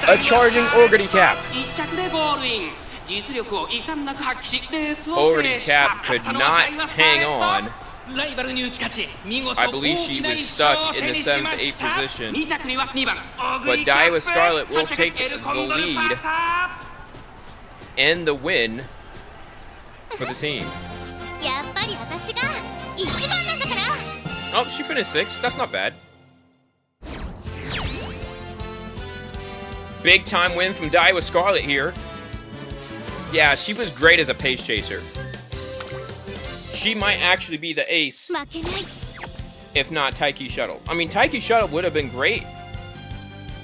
A: A charging Overy Cap.
G: 1着でゴールイン。実力を遺憾なく発揮しレースを
A: Overy
G: 制した。
A: Cap
G: 勝
A: could
G: ったのは
A: not
G: ダイワスカーレ
A: hang
G: ッ
A: on.
G: ト。ライバルに打ち勝ち見事
A: I
G: 大
A: believe
G: き
A: she
G: な
A: was
G: 一勝
A: stuck
G: を
A: in
G: 手
A: the
G: にし
A: 7th
G: ま
A: to
G: し
A: 8th
G: た。
A: position.
G: 2着には2番オグ
A: But
G: リーキャッ
A: Daiwa
G: プ。
A: Scarlet will
G: 3着
A: take
G: エルコンド
A: the
G: ル
A: lead
G: パサ
A: and the win for the team.
D: やっぱり私が一番なんだから
A: Oh, she finished 6th. That's not bad. Big time win from Daiwa Scarlet here. Yeah, she was great as a pace chaser. She might actually be the ace,
D: 負けない
A: if not Taiki Shuttle. I mean, Taiki Shuttle would have been great,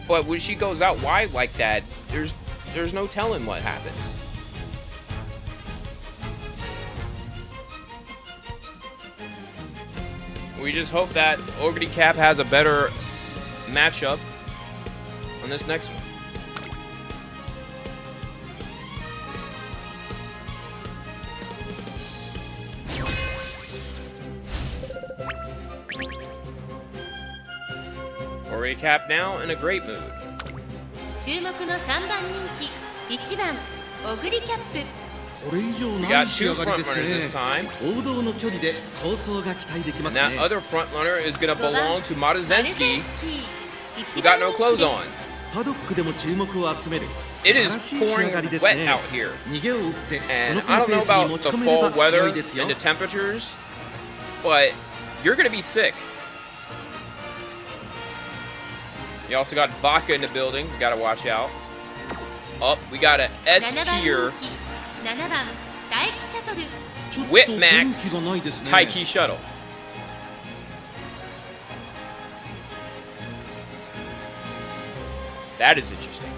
A: but when she goes out wide like that, there's no telling what happens. We just hope that Overy Cap has a better matchup on this next one. Overy Cap now in a great mood.
D: 注目の3番人気1番オグリキャップ
C: これ以上
A: We
C: ない
A: got
C: 仕
A: two
C: 上がり
A: front
C: です
A: runners this
C: ね。
A: time.
C: 王道の距離で構想が期待できま
A: And
C: す
A: that
C: ね。
A: other front runner is going to
D: 5番
A: belong to
D: マルゼンス
A: Marzensky,
D: キ
A: who
D: 1
A: got
D: 番
A: no
D: 人
A: clothes
D: 気です
A: on.
C: パドックでも注目を集める素
A: It
C: 晴
A: is
C: らしい仕上がりです
A: pouring
C: ね
A: wet out here.
C: 逃げを打ってこ
A: And
C: の
A: I
C: ペ
A: don't know
C: ースに
A: about
C: 持ち
A: the
C: 込めれ
A: fall
C: ば強
A: weather
C: いですよ
A: and the temperatures, but you're going to be sick. You also got vodka in the building. You got to watch out. Oh, we got an S
D: 7番
A: tier
D: 人気7番大気シャトル
C: ちょっと
A: Whip
C: 元
A: Max
C: 気がないですね。
A: Taiki Shuttle. That is interesting.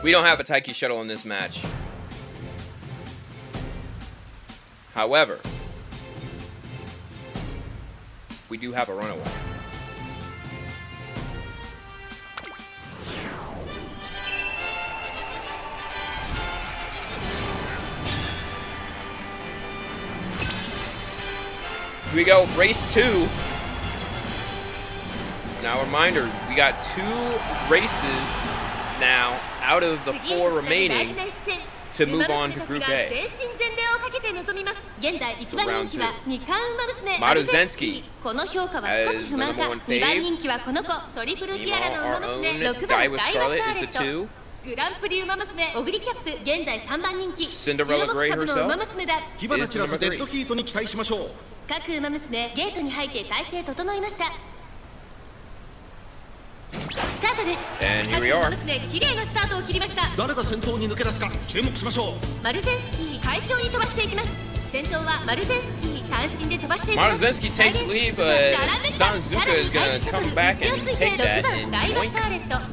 A: We don't have a Taiki Shuttle in this match. However, we do have a runaway. Here we go, race 2. Now, a reminder, we got 2 races now out of the
D: 次に
A: 4
D: つなぐ大
A: remaining
D: 事な一戦
A: to move
D: 馬
A: on
D: 娘
A: to
D: たち
A: Group
D: が
A: A.
D: 全身全霊をかけけて臨みます。現在1番人気は日韓ウマ娘
A: マルゼンスキー。
D: この評価は少し不満か。2番人気はこの子トリプルティアラのウマ娘6番ダイワスカーレット。グランプリウマ娘オグリキャップ現在3番人気。注目株のウマ娘だ。
C: 火花散らすデッドヒートに期待しましょう。
D: 各ウマ娘ゲートに入って体勢整いました。スタートです。各ウマ娘綺麗なスタートを切りました。
C: 誰が先頭に抜け出すか注目しましょう。
D: マルゼンスキー快調に飛ばしていきます。先頭はマルゼンスキー単身で飛ばしていきます。
A: Maruzenski takes the lead, but Sanzuka is going to come back and take that and yoink.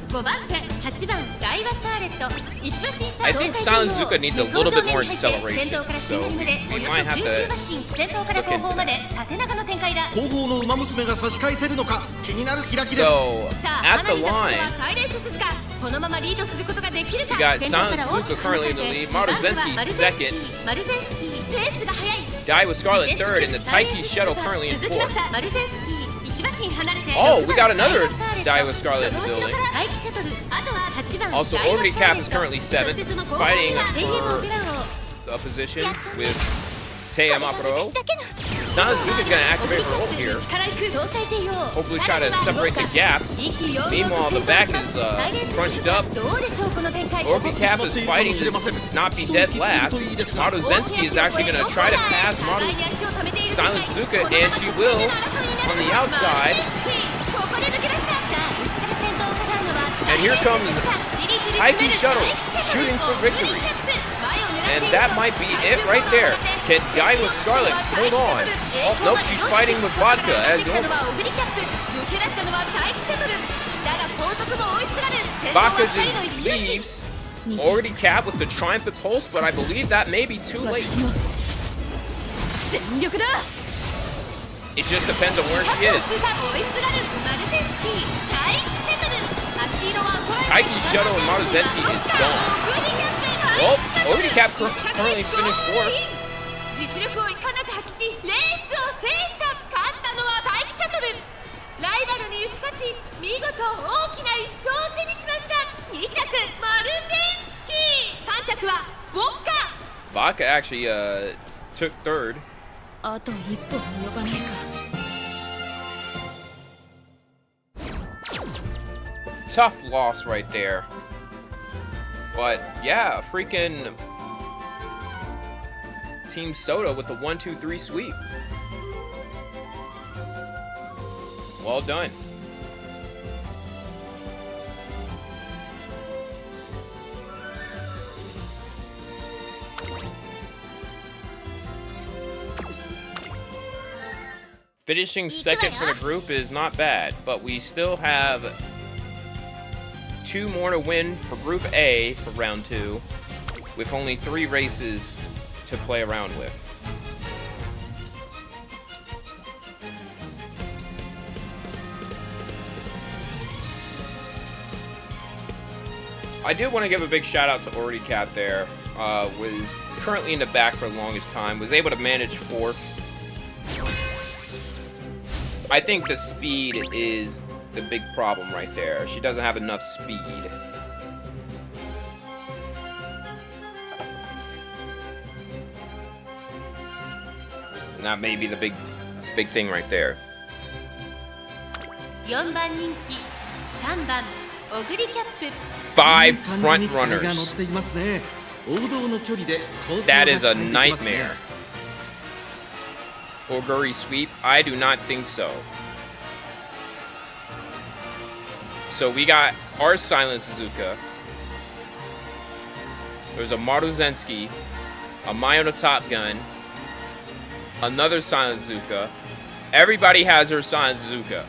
D: 5番手8番ダイワスカーレット1馬身差
A: I think Sanzuka needs a little bit more acceleration, so we might have to
D: 先頭から後方まで縦長の展開だ。
C: 後方の馬娘が差し返せるのか気になる開きです。
A: So
D: さあ
A: at
D: 離
A: the
D: れたのは
A: line,
D: サイレンス鈴鹿。このままリードすることができるか。
A: we got
D: 先頭から大き
A: Sanzuka
D: く
A: currently in the lead, Maruzenski
D: マルゼンスキ
A: second,
D: ーマルゼンスキーペースが速い。
A: Dai with Scarlet third, and the Taiki Shuttle currently in
D: 続きま
A: fourth.
D: したマルゼンスキー1馬身離れて
A: Oh,
D: 6
A: we
D: 番
A: got another
D: ダイワ
A: Dai
D: ス
A: with
D: カーレ
A: Scarlet
D: ッ
A: in
D: ト
A: the
D: その後ろ
A: building.
D: から待機シャトルあとは8番
A: Also,
D: ダイワ
A: Orbiting
D: スカー
A: Cap
D: レ
A: is
D: ット
A: currently
D: そ
A: seventh,
D: してその後方
A: fighting
D: にはレイエモ
A: for
D: ペラオ
A: a position with Tei Amapuro. Sanzuka is going to activate her ult here. Hopefully try to separate the gap. Meanwhile, the back is crunched up. Orbi Cap is fighting to not be dead last. Maruzenski is actually going to try to pass Silent Suzuka, and she will on the outside. And here comes Taiki Shuttle shooting for victory. And that might be it right there. Can Guy with Scarlet hold on? Oh, nope, she's fighting with Vodka as normal. Vodka just leaves. Already capped with the triumphant pulse, but I believe that may be too late. It just depends on where she is. Taiki Shuttle and Maruzenski is gone. Well, already cap currently finished fourth.
D: 実力をいかなく発揮しレースを制した勝ったのは大気シャトル。ライバルに打ち勝ち見事大きな一勝を手にしました。2着マルゼンスキー、3着はウォッカ。
A: Vodka actually took third.
E: あと一歩及ばねえか。
A: Tough loss right there. But yeah, freaking Team Soda with the 1-2-3 sweep. Well done. Finishing second for the group is not bad, but we still have 2 more to win for Group A for round 2, with only 3 races to play around with. I do want to give a big shout out to Ordy Cap there. Was currently in the back for the longest time, was able to manage 4th. I think the speed is the big problem right there. She doesn't have enough speed. And that may be the big thing right there.
D: 4番人気3番オグリキャップ。
A: 5 front runners.
C: 乗っていますね。王道の距離でコースを
A: That is a
C: 勝ち抜いていますね。
A: nightmare. Oguri sweep? I do not think so. So we got our Silent Suzuka. There's a Maruzenski, a Mayona Top Gun, another Silent Suzuka. Everybody has her Silent Suzuka.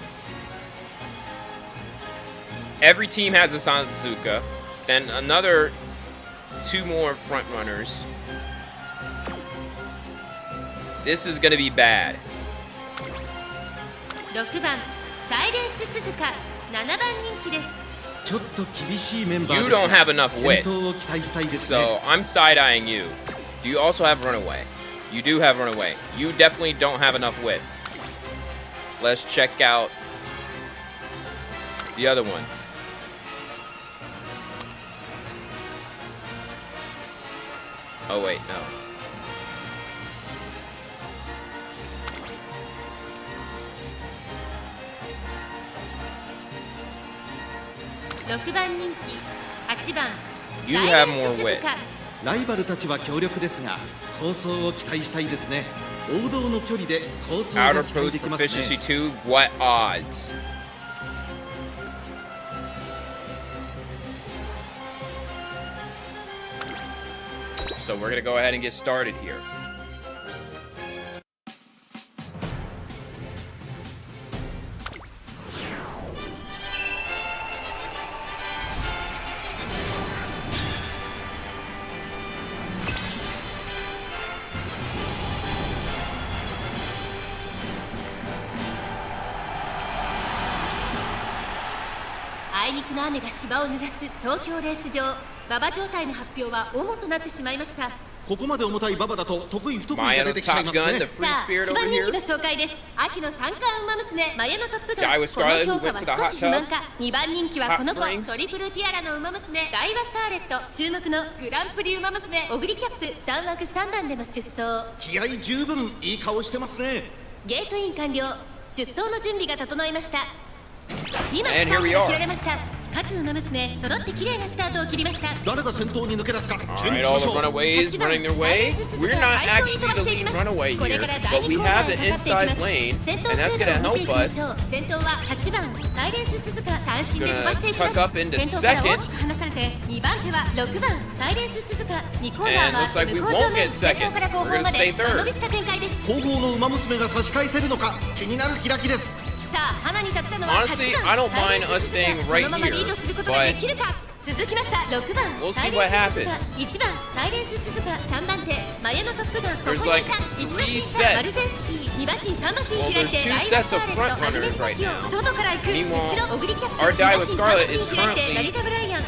A: Every team has a Silent Suzuka. Then another 2 more front runners. This is gonna be bad.
D: 6番サイレンス鈴鹿7番人気です。
C: ちょっと厳しいメンバー
A: You
C: です
A: don't
C: が
A: have enough wit.
C: 健闘を期待したいですね。
A: So I'm side-eyeing you. Do you also have Runaway? You do have Runaway. You definitely don't have enough wit. Let's check out the other one. Oh wait, no.
D: 6番人気8番
A: You
D: サイ
A: have
D: レ
A: more
D: ンス鈴
A: wit.
D: 鹿
F: ライバルたちは強力ですが構想を期待したいですね。王道の距離で構想
A: Outer
F: が期待
A: post
F: できます
A: proficiency
F: ね。
A: 2. What odds? So we're gonna go ahead and get started here.
D: 「あいにくの雨が芝を濡らす東京レース場」「馬場状態の発表は主となってしまいました」
C: ここまで重たい馬場だと得意不得意
A: Maya
C: が
A: the
C: 出てきちゃい
A: Top
C: ます
A: Gun,
C: ね
A: the。free
D: さあ
A: spirit
D: 1
A: over
D: 番人
A: here.
D: 気の紹介です。秋の三冠馬娘マヤのトップガン
A: Guy
D: こ
A: with
D: の
A: Scarlet
D: 評
A: who
D: 価
A: went
D: は
A: to the
D: 少
A: hot
D: し不満
A: tub.
D: か。2番人気は
A: Hot
D: この子
A: springs.
D: トリプルティアラの馬娘ダイワスカーレット。注目のグランプリ馬娘オグリキャップ3枠3番での出走。
C: 気合十分いい顔してますね。
D: ゲートイン完了。出走の準備が整いました。今ス
A: And
D: ター
A: here we
D: トが
A: are.
D: 切られました。各馬娘揃って綺麗なスタートを切りました。
C: 誰が先頭に抜け出すか注
A: Alright,
C: 目し
A: all
C: ま
A: the
C: しょう。
A: runaways running their way. We're not actually the lead runaway here, but we have the inside lane, and that's gonna help us.
D: 先頭は8番サイレンス鈴鹿単身で飛ばしていきます。
A: Gonna tuck up into
D: 先頭から大
A: second.
D: きく離されて2番手は6番サイレンス鈴鹿2コーナー
A: And
D: は
A: looks like we
D: 向こう
A: won't
D: 正面
A: get
D: 前
A: second.
D: 方から後
A: We're
D: 方
A: gonna
D: ま
A: stay
D: で間延
A: third.
D: びした展開です。
C: 後方の馬娘が差し返せるのか気になる開きです。
D: さあ花に立ったのは
A: Honestly,
D: 8
A: I
D: 番
A: don't mind us staying right
D: このままリードすることができるか。続きました6番
A: We'll
D: サイ
A: see
D: レ
A: what
D: ンス鈴
A: happens.
D: 鹿1番サイレンス鈴鹿3番手マヤのトップガンここ
A: There's
D: にい
A: like
D: た1馬
A: three
D: 身差マル
A: sets.
D: ゼンスキー2馬身3馬身
A: Well,
D: 開い
A: there's
D: て
A: two
D: ライバ
A: sets
D: ス
A: of
D: カーレット
A: front
D: アグネ
A: runners
D: ス
A: right
D: キオ
A: now.
D: 外から行く
A: Meanwhile,
D: 後ろオグリキャップ
A: our
D: 2
A: die
D: 馬
A: with
D: 身
A: Scarlet
D: 3馬
A: is
D: 身開いて
A: currently
D: ラリタ・ブライアン
A: in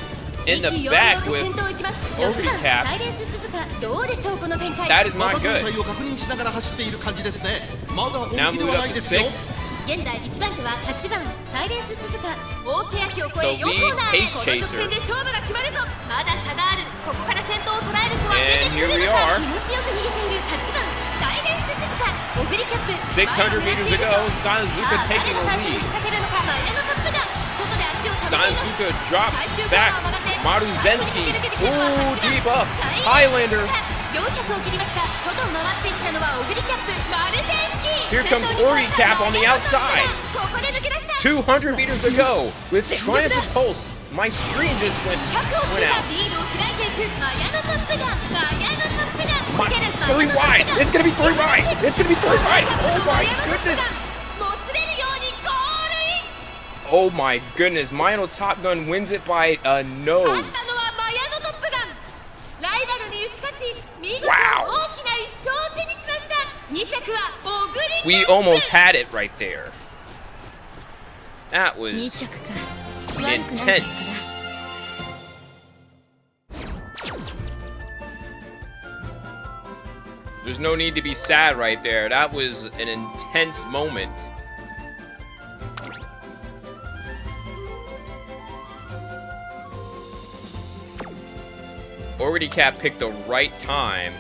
A: the
D: 意気揚々
A: back
D: と
A: with
D: 先頭を行きます
A: Ogre
D: 6番
A: Cap.
D: サイレンス鈴鹿どうでしょうこの展開
A: That is
C: 馬場
A: not
C: 状
A: good.
C: 態を確認しながら走っている感じですね。まだ本
A: Now
C: 気で
A: move
C: は
A: up
C: ない
A: to
C: ですよ。
A: 6.
D: 現在1番手は8番サイレンス鈴鹿大欅を越え
A: The
D: 4コーナーへ
A: lead
D: こ
A: pace
D: の直
A: chaser.
D: 線で勝負が決まるぞ。まだ差がある。ここから先頭を捉える子は出
A: And
D: てく
A: here
D: る
A: we
D: のか。
A: are.
D: 気持ちよく逃げている8番サイレンス鈴鹿オグリキャップ
A: 600 meters to go. Sanazuka
D: さあ誰
A: taking
D: が
A: the
D: 最初に
A: lead.
D: 仕掛けるのか。マヤのトップガン外で足をためています。
A: Sanazuka drops back. Maruzensky. Ooh, deep up. Highlander.
D: 400を切りました。外を回っていったのはオグリキャップマルゼンスキー。
A: Here comes Ori Cap on the outside.
D: ここで抜け出した。
A: 200 meters to go with Triumph of Pulse. My screen just went
D: 100を切れば
A: out.
D: リードを開いていくマヤのトップガンマヤのトップガン
A: My,
D: 抜ける
A: three wide. It's gonna be three wide. It's gonna be three wide. Oh my goodness.
D: もつれるようにゴールイン。
A: Oh my goodness. Mino Top Gun wins it by a
D: 勝
A: nose.
D: ったのはマヤのトップガン。ライバルに打ち勝ち見事
A: Wow.
D: 大きな一勝を手にしました。2着はオグリキャップ。
A: We almost had it right there. That
E: 2
A: was
E: 着か悪くないんだ
A: intense. There's no need to be sad right there. That was an intense moment. Already Cap picked the right time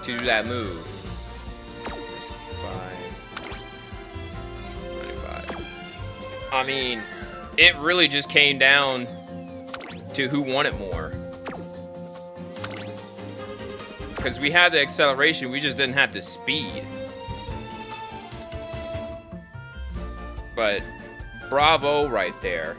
A: to do that move. 25. I mean, it really just came down to who won it more. Because we had the acceleration, we just didn't have the speed. But bravo right there.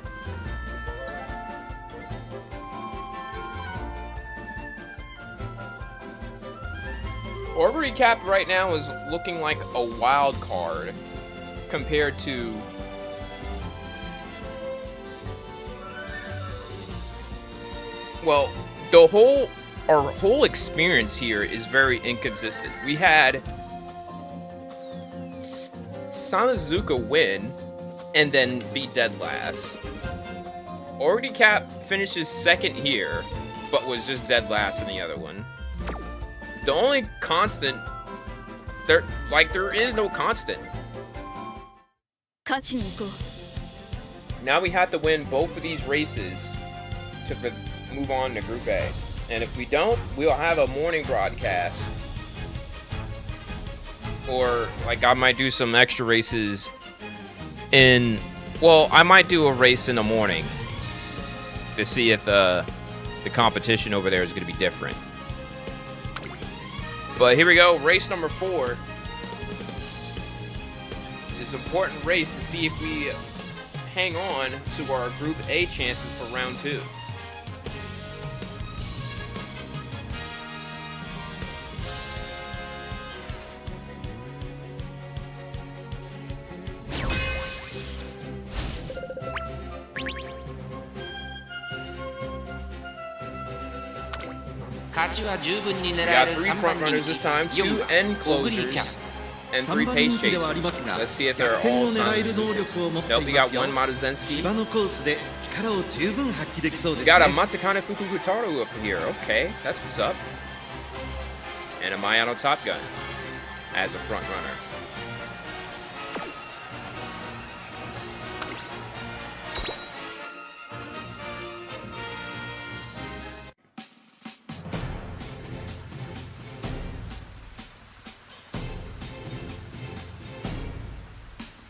A: Orbital Cap right now is looking like a wild card compared to well, our whole experience here is very inconsistent. We had Sanazuka win and then be dead last. Already Cap finishes second here, but was just dead last in the other one. The only constant, there is no constant.
E: 勝ちに行こう
A: Now we have to win both of these races to move on to Group A. And if we don't, we'll have a morning broadcast. Or, like, I might do some extra races in Well, I might do a race in the morning to see if the competition over there is going to be different. But here we go, race number 4. This important race to see if we hang on to our Group A chances for round 2. We got 3 front runners this time, 2 end closers, and 3 pace chasers. Let's see if they're all sons. Nope, we got 1 Maruzenski.
F: 芝のコースで力を十分発揮できそうで
A: We
F: す
A: got a
F: ね
A: Matsukane Fukugutaru up here. Okay, that's what's up. And a Mayano Top Gun as a front runner.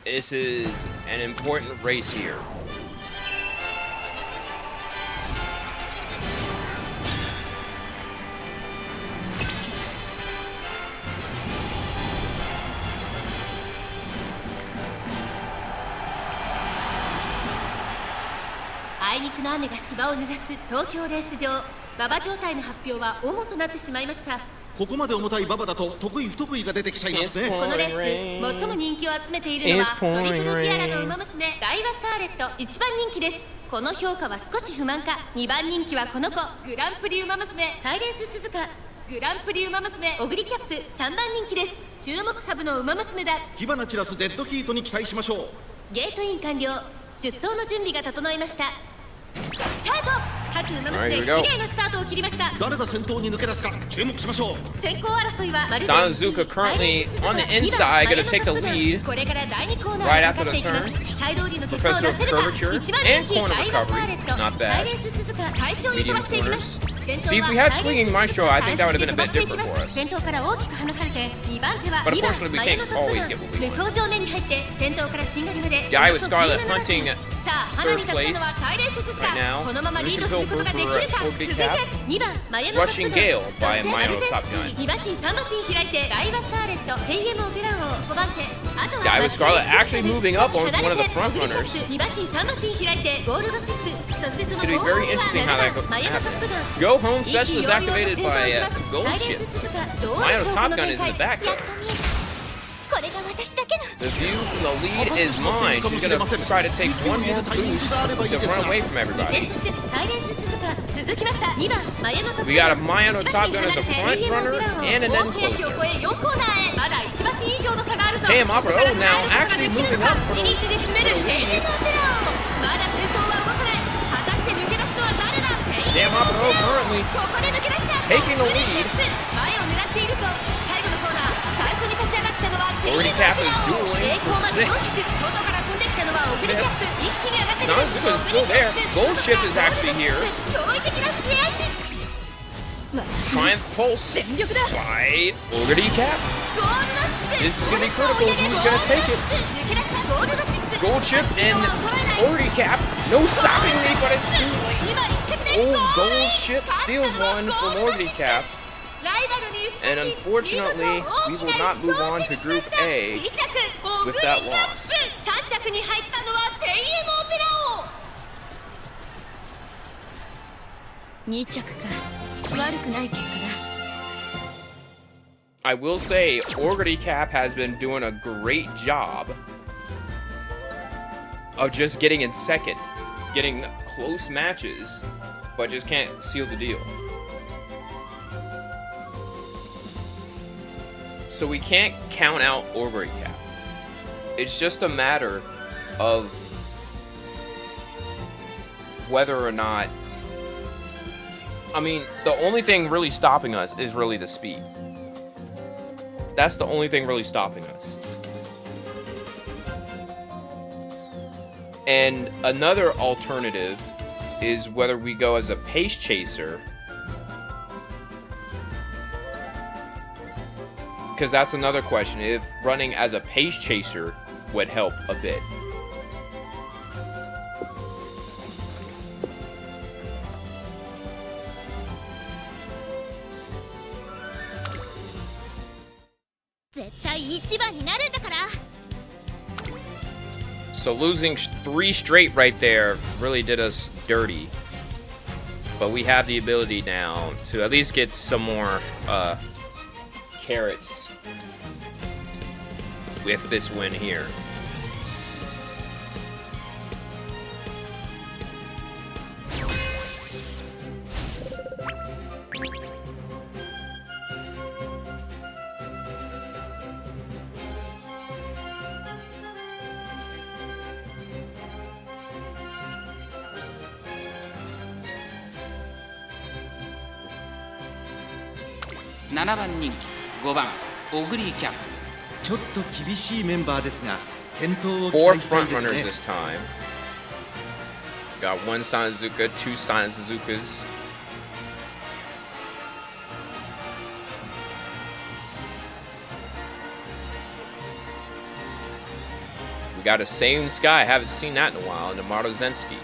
A: This is an important race here.
D: "あいにくの雨が芝を濡らす東京レース場」「馬場状態の発表は主となってしまいました。
C: ここまで重たい馬場だと得意不得意が出てきちゃいますね。
D: このレース最も人気を集めているのはトリプルティアラの馬娘ダイワスカーレット1番人気です。この評価は少し不満か。2番人気はこの子グランプリ馬娘サイレンス鈴鹿、グランプリ馬娘オグリキャップ3番人気です。注目株の馬娘だ。
C: 火花散らすデッドヒートに期待しましょう。
D: ゲートイン完了。出走の準備が整いました。スタート。各馬娘綺麗なスタートを切りました。
C: 誰が先頭に抜け出すか注目しましょう。
D: 先行争いは
A: Sanazuka currently on the inside, going to take the lead
D: これから第2コーナ
A: right
D: ーにか
A: after
D: かって
A: the
D: いきま
A: turn.
D: す。期待通りの結果を
A: Professor
D: 出
A: of
D: せるか。
A: Curvature
D: 1番
A: and
D: 人気
A: corner
D: ダイワスカー
A: recovery.
D: レット
A: Not
D: サイ
A: bad.
D: レンス鈴鹿快調に飛
A: Medium
D: ばしていきます
A: corners.
D: 先頭
A: See,
D: は
A: if we had
D: サイレン
A: swinging
D: ス
A: Maestro, I think that would have
D: 安心
A: been a
D: で飛ば
A: bit
D: していき
A: different
D: ま
A: for
D: す。
A: us.
D: 先頭から大きく離されて2番手は
A: But
D: 2番
A: unfortunately, we
D: マヤ
A: can't
D: のトップ
A: always
D: ガン
A: get what we
D: 向こう正面に入って先頭からしんがりまで
A: Guy with
D: およそ
A: Scarlet
D: 17馬身
A: hunting
D: さあ花に立ったのはサイレンス鈴鹿
A: right now.
D: このままリードすることができるか。
A: Lucian
D: 続い
A: Pilgrim
D: て
A: for Ogbig Cap.
D: 2番マヤのトップ
A: Rushing
D: ガン
A: Gale
D: そ
A: by
D: して
A: Mayano
D: アルゼン
A: Top
D: ス
A: Gun.
D: 2馬身3馬身開いてダイワスカーレットテイエムオペラ王5番手。あとは
A: Guy with Scarlet actually moving up on
D: 離
A: one
D: れ
A: of
D: て
A: the front
D: オグリカッ
A: runners.
D: プ2馬身3馬身開いてゴールドシップそしてその
A: It's gonna be
D: 後方
A: very
D: には
A: interesting how
D: 7
A: that
D: 番マヤのトップガン
A: Go home
D: 意気
A: special is
D: 揚々と
A: activated
D: 先頭を
A: by
D: 行きます
A: Gold
D: サイレン
A: Ship.
D: ス鈴鹿どうで
A: Mayano
D: しょうこ
A: Top
D: の
A: Gun
D: 展
A: is in
D: 開
A: the back
E: や
A: though.
E: っと見えた。これが私だけの
A: The view from the lead is mine. She's gonna try to take one more boost to run away from
D: 依然
A: everybody.
D: としてサイレンス鈴鹿続きました2番マヤのトップ
A: We got a Mayano Top Gun as a front runner and an end
D: 大きな木を
A: closer.
D: 越え4コーナーへまだ1馬身以上の差があるぞ
A: Damn, Opera
D: ここから
A: now
D: 耐えることができる
A: actually moving
D: のか
A: up for the-
D: リリーチで進める
A: for the
D: テイエ
A: lead.
D: ムオペラまだ先頭は動かない果たして抜け出すのは誰だテイエ
A: Damn,
D: ムオペ
A: Opera
D: ラ
A: currently
D: ここで抜け出した
A: taking the
D: オグリキャ
A: lead.
D: ップ前を狙っているぞ最後のコーナー最初に勝ち上がったのはテイエムオ
A: Already
D: ペラ
A: Cap is dueling
D: 栄光まで
A: for
D: 4
A: six.
D: 軸外から飛んできたのはオグリキャップ一気に上がってくる
A: Sanazuka is still there. Gold Ship is actually here.
D: 驚異的な末脚
A: Triumph Pulse
D: 全力だ
A: by Ogre Cap.
D: ゴールドシップ
A: This is gonna be critical. Who's gonna take it?
D: 抜け出したゴールドシップ
A: Gold Ship and Ogre Cap. No stopping me, but it's too late.
D: 今一発で
A: Oh,
D: ゴール
A: Gold Ship steals one from Ogre Cap.
D: ライバルに打ち
A: And
D: 勝ち
A: unfortunately, we will not move on to Group A
D: 2着オグ
A: with
D: リキ
A: that
D: ャップ
A: loss.
D: 3着に入ったのはテイエムオペラ王
E: 2着か。悪くない結果だ。
A: I will say, Ogre Cap has been doing a great job of just getting in second, getting close matches, but just can't seal the deal. So we can't count out Ogre Cap. It's just a matter of whether or not... I mean, the only thing really stopping us is really the speed. That's the only thing really stopping us. And another alternative is whether we go as a pace chaser, because that's another question, if running as a pace chaser would help a bit.
E: 一番になるんだから。
A: So losing 3 straight right there really did us dirty. But we have the ability now to at least get some more carrots with this win here.
G: $7 番人気5番オグリーキャップ。
F: ちょっと厳しいメンバーですが健闘を期
A: 4
F: 待したい
A: front
F: です
A: runners
F: ね。
A: this time. Got 1 Sanazuka, 2 Sanazukas. We got a Seiun Sky. I haven't seen that in a while. And a Marozensky.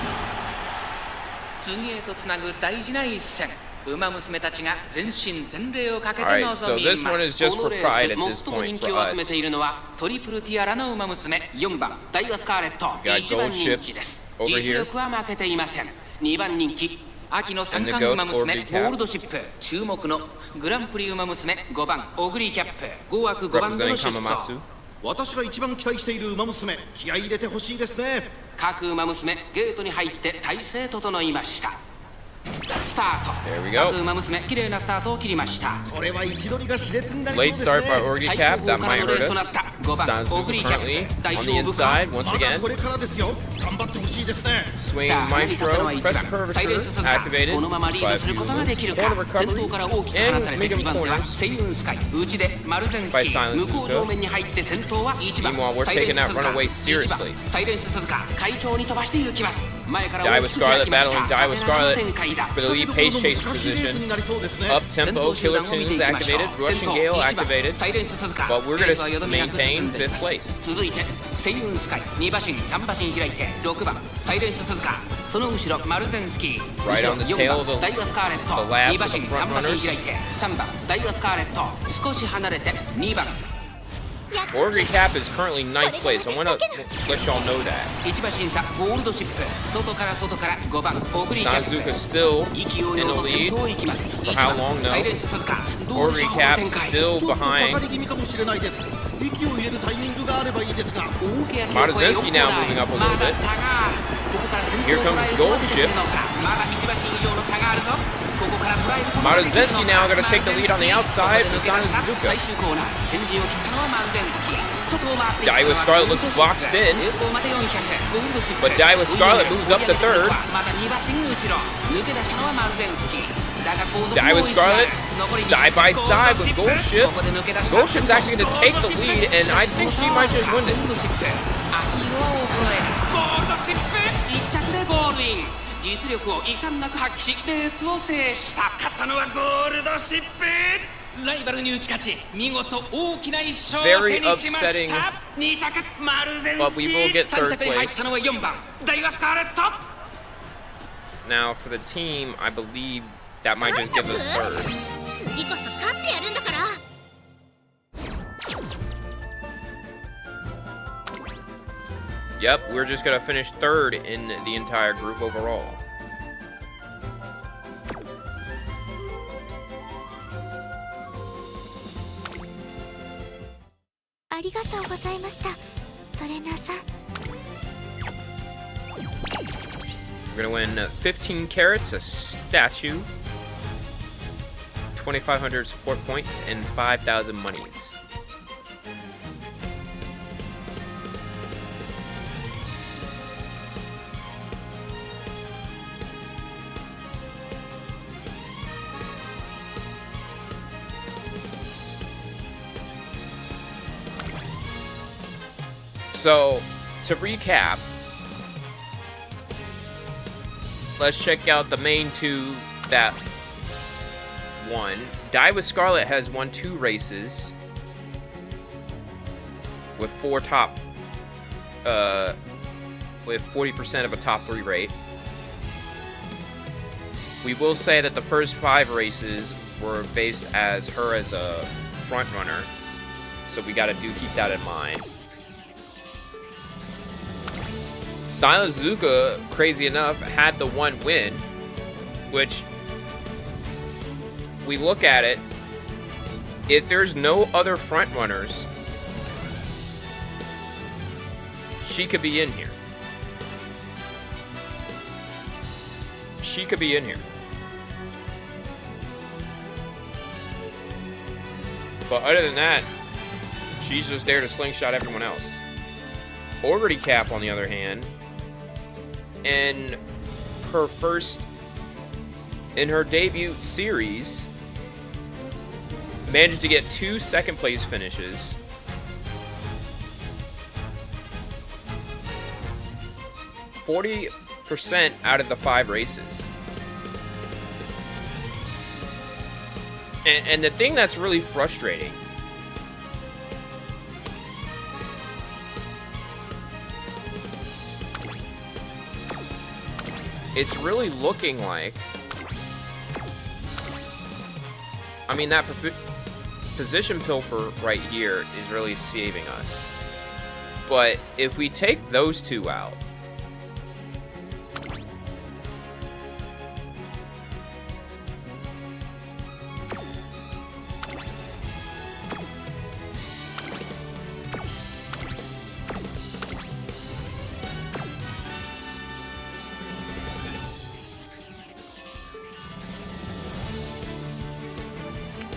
G: 「次へとつなぐ大事な一戦」「馬娘たちが全身全霊をかけて
A: Alright,
G: 臨
A: so
G: み
A: this
G: ま
A: one
G: す。
A: is just
G: こ
A: for
G: のレ
A: pride
G: ー
A: at
G: ス
A: this
G: 最も
A: point
G: 人気
A: for
G: を集め
A: us.
G: ているのはトリプルティアラの馬娘4番ダイワスカーレット
A: Got
G: 1番
A: gold
G: 人
A: ship
G: 気です。
A: over
G: 実
A: here.
G: 力は負けていません。2番人気秋の三
A: And the
G: 冠
A: goat
G: 馬娘
A: Orby
G: ゴ
A: Cap.
G: ールドシップ注目のグランプリ馬娘5番オグリーキャップ5枠5番での
A: Representing
G: 出走。
A: Kamamatsu.
C: 私が一番期待している馬娘、気合い入れてほしいですね。
G: 各馬娘ゲートに入って体勢整いました。スタート
A: There we go.
G: 各馬娘綺麗なスタートを切りました。
C: これは位置取りが熾烈になりそう
A: Late
C: です
A: start by
C: ね。
A: Orgy
G: 最
A: Cap.
G: 高
A: That
G: 峰から
A: might
G: のレー
A: hurt
G: スとなっ
A: us.
G: た5番オ
A: Sanzuka
G: グリーキャッ
A: currently
G: プ代
A: on
G: 表
A: the
G: 部下
A: inside once
C: まだ
A: again.
C: これからですよ。頑張ってほしいですね。
A: Swing
G: さあ投げ
A: Maestro.
G: たのは1
A: Press
G: 番サイレン
A: curvature
G: ス鈴鹿
A: activated.
G: このままリードすることができるか
A: Corner
G: 先
A: recovery
G: 頭から大きく離
A: and
G: されて
A: make
G: 2
A: him
G: 番手は
A: corners.
G: セイウンスカイ内でマルゼンスキ
A: By
G: ー
A: Silence
G: 向こう両面に入って先頭は1番
A: Meanwhile, we're
G: サイレ
A: taking
G: ンス
A: that
G: 鈴鹿
A: runaway
G: 1番
A: seriously.
G: サイレンス鈴鹿快調に飛ばしていきます前から
A: Die
G: 大
A: with
G: きく開
A: Scarlet
G: きました
A: battling Die with
G: 縦長の
A: Scarlet
G: 展開だ
A: for the lead pace chase
C: 難しいレースに
A: position.
C: なりそうですね。
A: Up
G: 先
A: tempo,
G: 頭集
A: Killer
G: 団を見てい
A: Tunes
G: きましょう
A: activated,
G: 先
A: Russian
G: 頭
A: Gale
G: 1番
A: activated.
G: サイレンス鈴鹿
A: But we're
G: レースは
A: gonna
G: よどみなく進
A: maintain
G: んでい
A: fifth
G: ます
A: place.
G: 続いてセイウンスカイ2馬身3馬身開いて6番サイレンス鈴鹿その後ろマルゼンスキー
A: Right on the
G: 4
A: tail
G: 番
A: of the-
G: ダイワスカーレット
A: the last
G: 2馬
A: of the
G: 身
A: front
G: 3馬身
A: runners.
G: 開いて3番ダイワスカーレット少し離れて2番
A: Orgy Cap is currently 9th place. I want to let y'all know that.
G: 1馬身差ゴールドシップ外から5番オグリーキャップ
A: Sanzuka still
G: 勢いを
A: in
G: 落
A: the
G: と先
A: lead.
G: 頭を行きます
A: For
G: 1
A: how
G: 番
A: long, no?
G: サイレンス鈴鹿どうで
A: Orgy
G: しょうこの
A: Cap
G: 展開
A: still
C: ちょっとか
A: behind.
C: かり気味かもしれないです。息を入れるタイミングがあればいいですが。
G: 大きな
A: Marzinski now moving up a little
G: まだ
A: bit.
G: 差があるここから先頭
A: Here
G: を
A: comes
G: 捉える
A: Gold
G: ことができる
A: Ship.
G: のかまだ1馬身以上の差があるぞここから捉えることができるのか
A: Marzinski now gonna take the lead on the outside
G: ここで抜け出した
A: for Sanzuka.
G: 最終コーナー先陣を切ったのはマルゼンスキー外を回っていった
A: Die
G: の
A: with
G: は
A: Scarlet
G: ゴールド
A: looks
G: シップ
A: boxed in.
G: 栄光まで400ゴールドシップ
A: But Die with Scarlet moves up to third.
G: まだ2馬身後ろ抜け出したのはマルゼンスキーだが後続
A: Die with
G: もう一枚
A: Scarlet
G: 残り
A: side by side with Gold Ship.
G: ここで抜け出した
A: Gold Ship's actually gonna take the lead, and I think she might just win it.
G: ゴールドシップ足色は衰えゴールドシップ1着でゴールイン実力を遺憾なく発揮しレースを制した勝ったのはゴールドシップライバルに打ち勝ち見事大きな一勝を手にしました2着マルゼン
A: But
G: ス
A: we
G: キ
A: will
G: ー
A: get
G: 3
A: third
G: 着に入ったのは4番ダイワスカーレット
A: Now for the team, I believe that might just give us third.
E: 次こそ勝ってやるんだから。
A: Yep, we're just gonna finish third in the entire group overall.
E: ありがとうございましたトレーナーさん。
A: We're gonna win 15 carats, a statue, 2,500 support points, and 5,000 monies. So, to recap, let's check out the main two that won. Die with Scarlet has won 2 races with 4 top, with 40% of a top 3 rate. We will say that the first 5 races were based as her as a front runner, so we gotta keep that in mind. Silent Zuka, crazy enough, had the 1 win, which we look at it, if there's no other front runners, she could be in here. She could be in here. But other than that, she's just there to slingshot everyone else. Orbital Cap, on the other hand, in her debut series, managed to get 2 second place finishes, 40% out of the 5 races. And the thing that's really frustrating it's really looking like, I mean, that position pilfer right here is really saving us. But if we take those 2 out,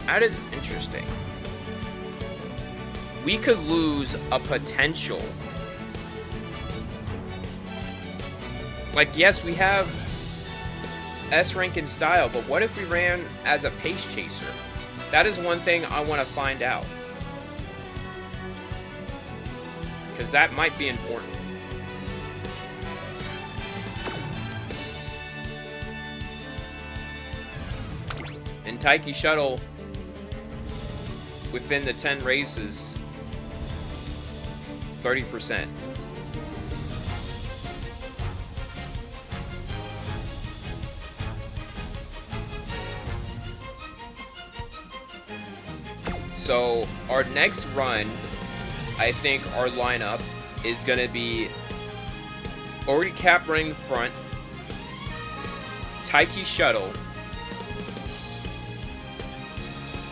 A: that is interesting. We could lose a potential. Like, yes, we have S rank in style, but what if we ran as a pace chaser? That is one thing I want to find out, because that might be important. And Taiki Shuttle, within the 10 races, 30%. So our next run, I think our lineup is going to be Orbital Cap running the front, Taiki Shuttle,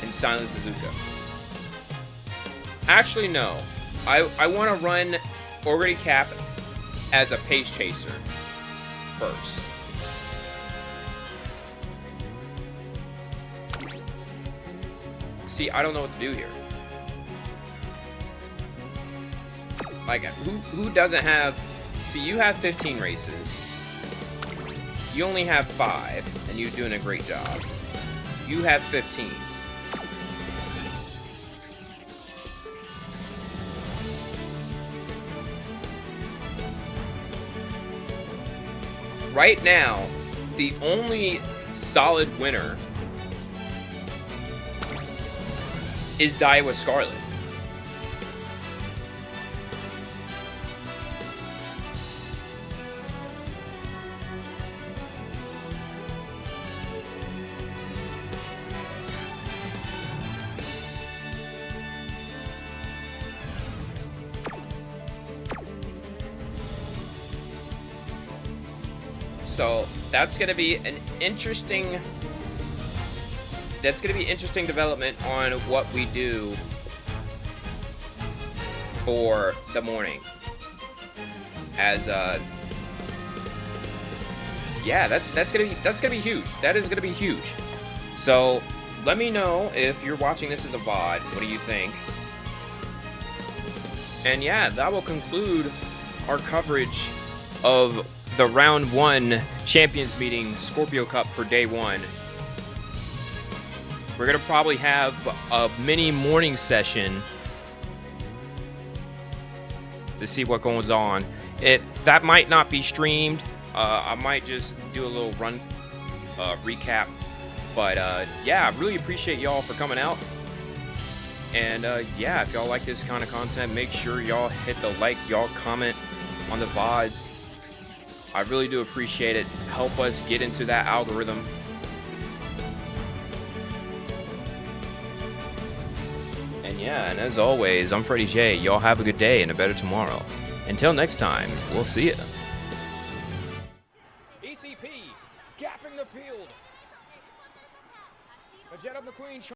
A: and Silent Suzuka. Actually, no. I want to run Orbital Cap as a pace chaser first. See, I don't know what to do here. Like, who doesn't have... See, you have 15 races. You only have 5, and you're doing a great job. You have 15. Right now, the only solid winner is Daiwa Scarlet. So that's going to be an interesting... That's going to be interesting development on what we do for the morning. As yeah, that's gonna be huge. That is gonna be huge. So let me know if you're watching this as a VOD. What do you think? And yeah, that will conclude our coverage of the round 1 champions meeting Scorpio Cup for day 1. We're gonna probably have a mini morning session to see what goes on. That might not be streamed. I might just do a little run recap. But yeah, I really appreciate y'all for coming out. And yeah, if y'all like this kind of content, make sure y'all hit the like, y'all comment on the VODs. I really do appreciate it. Help us get into that algorithm. And yeah, and as always, I'm Freddie J. Y'all have a good day and a better tomorrow. Until next time, we'll see ya. ECP, gapping the field. Vegeta McQueen.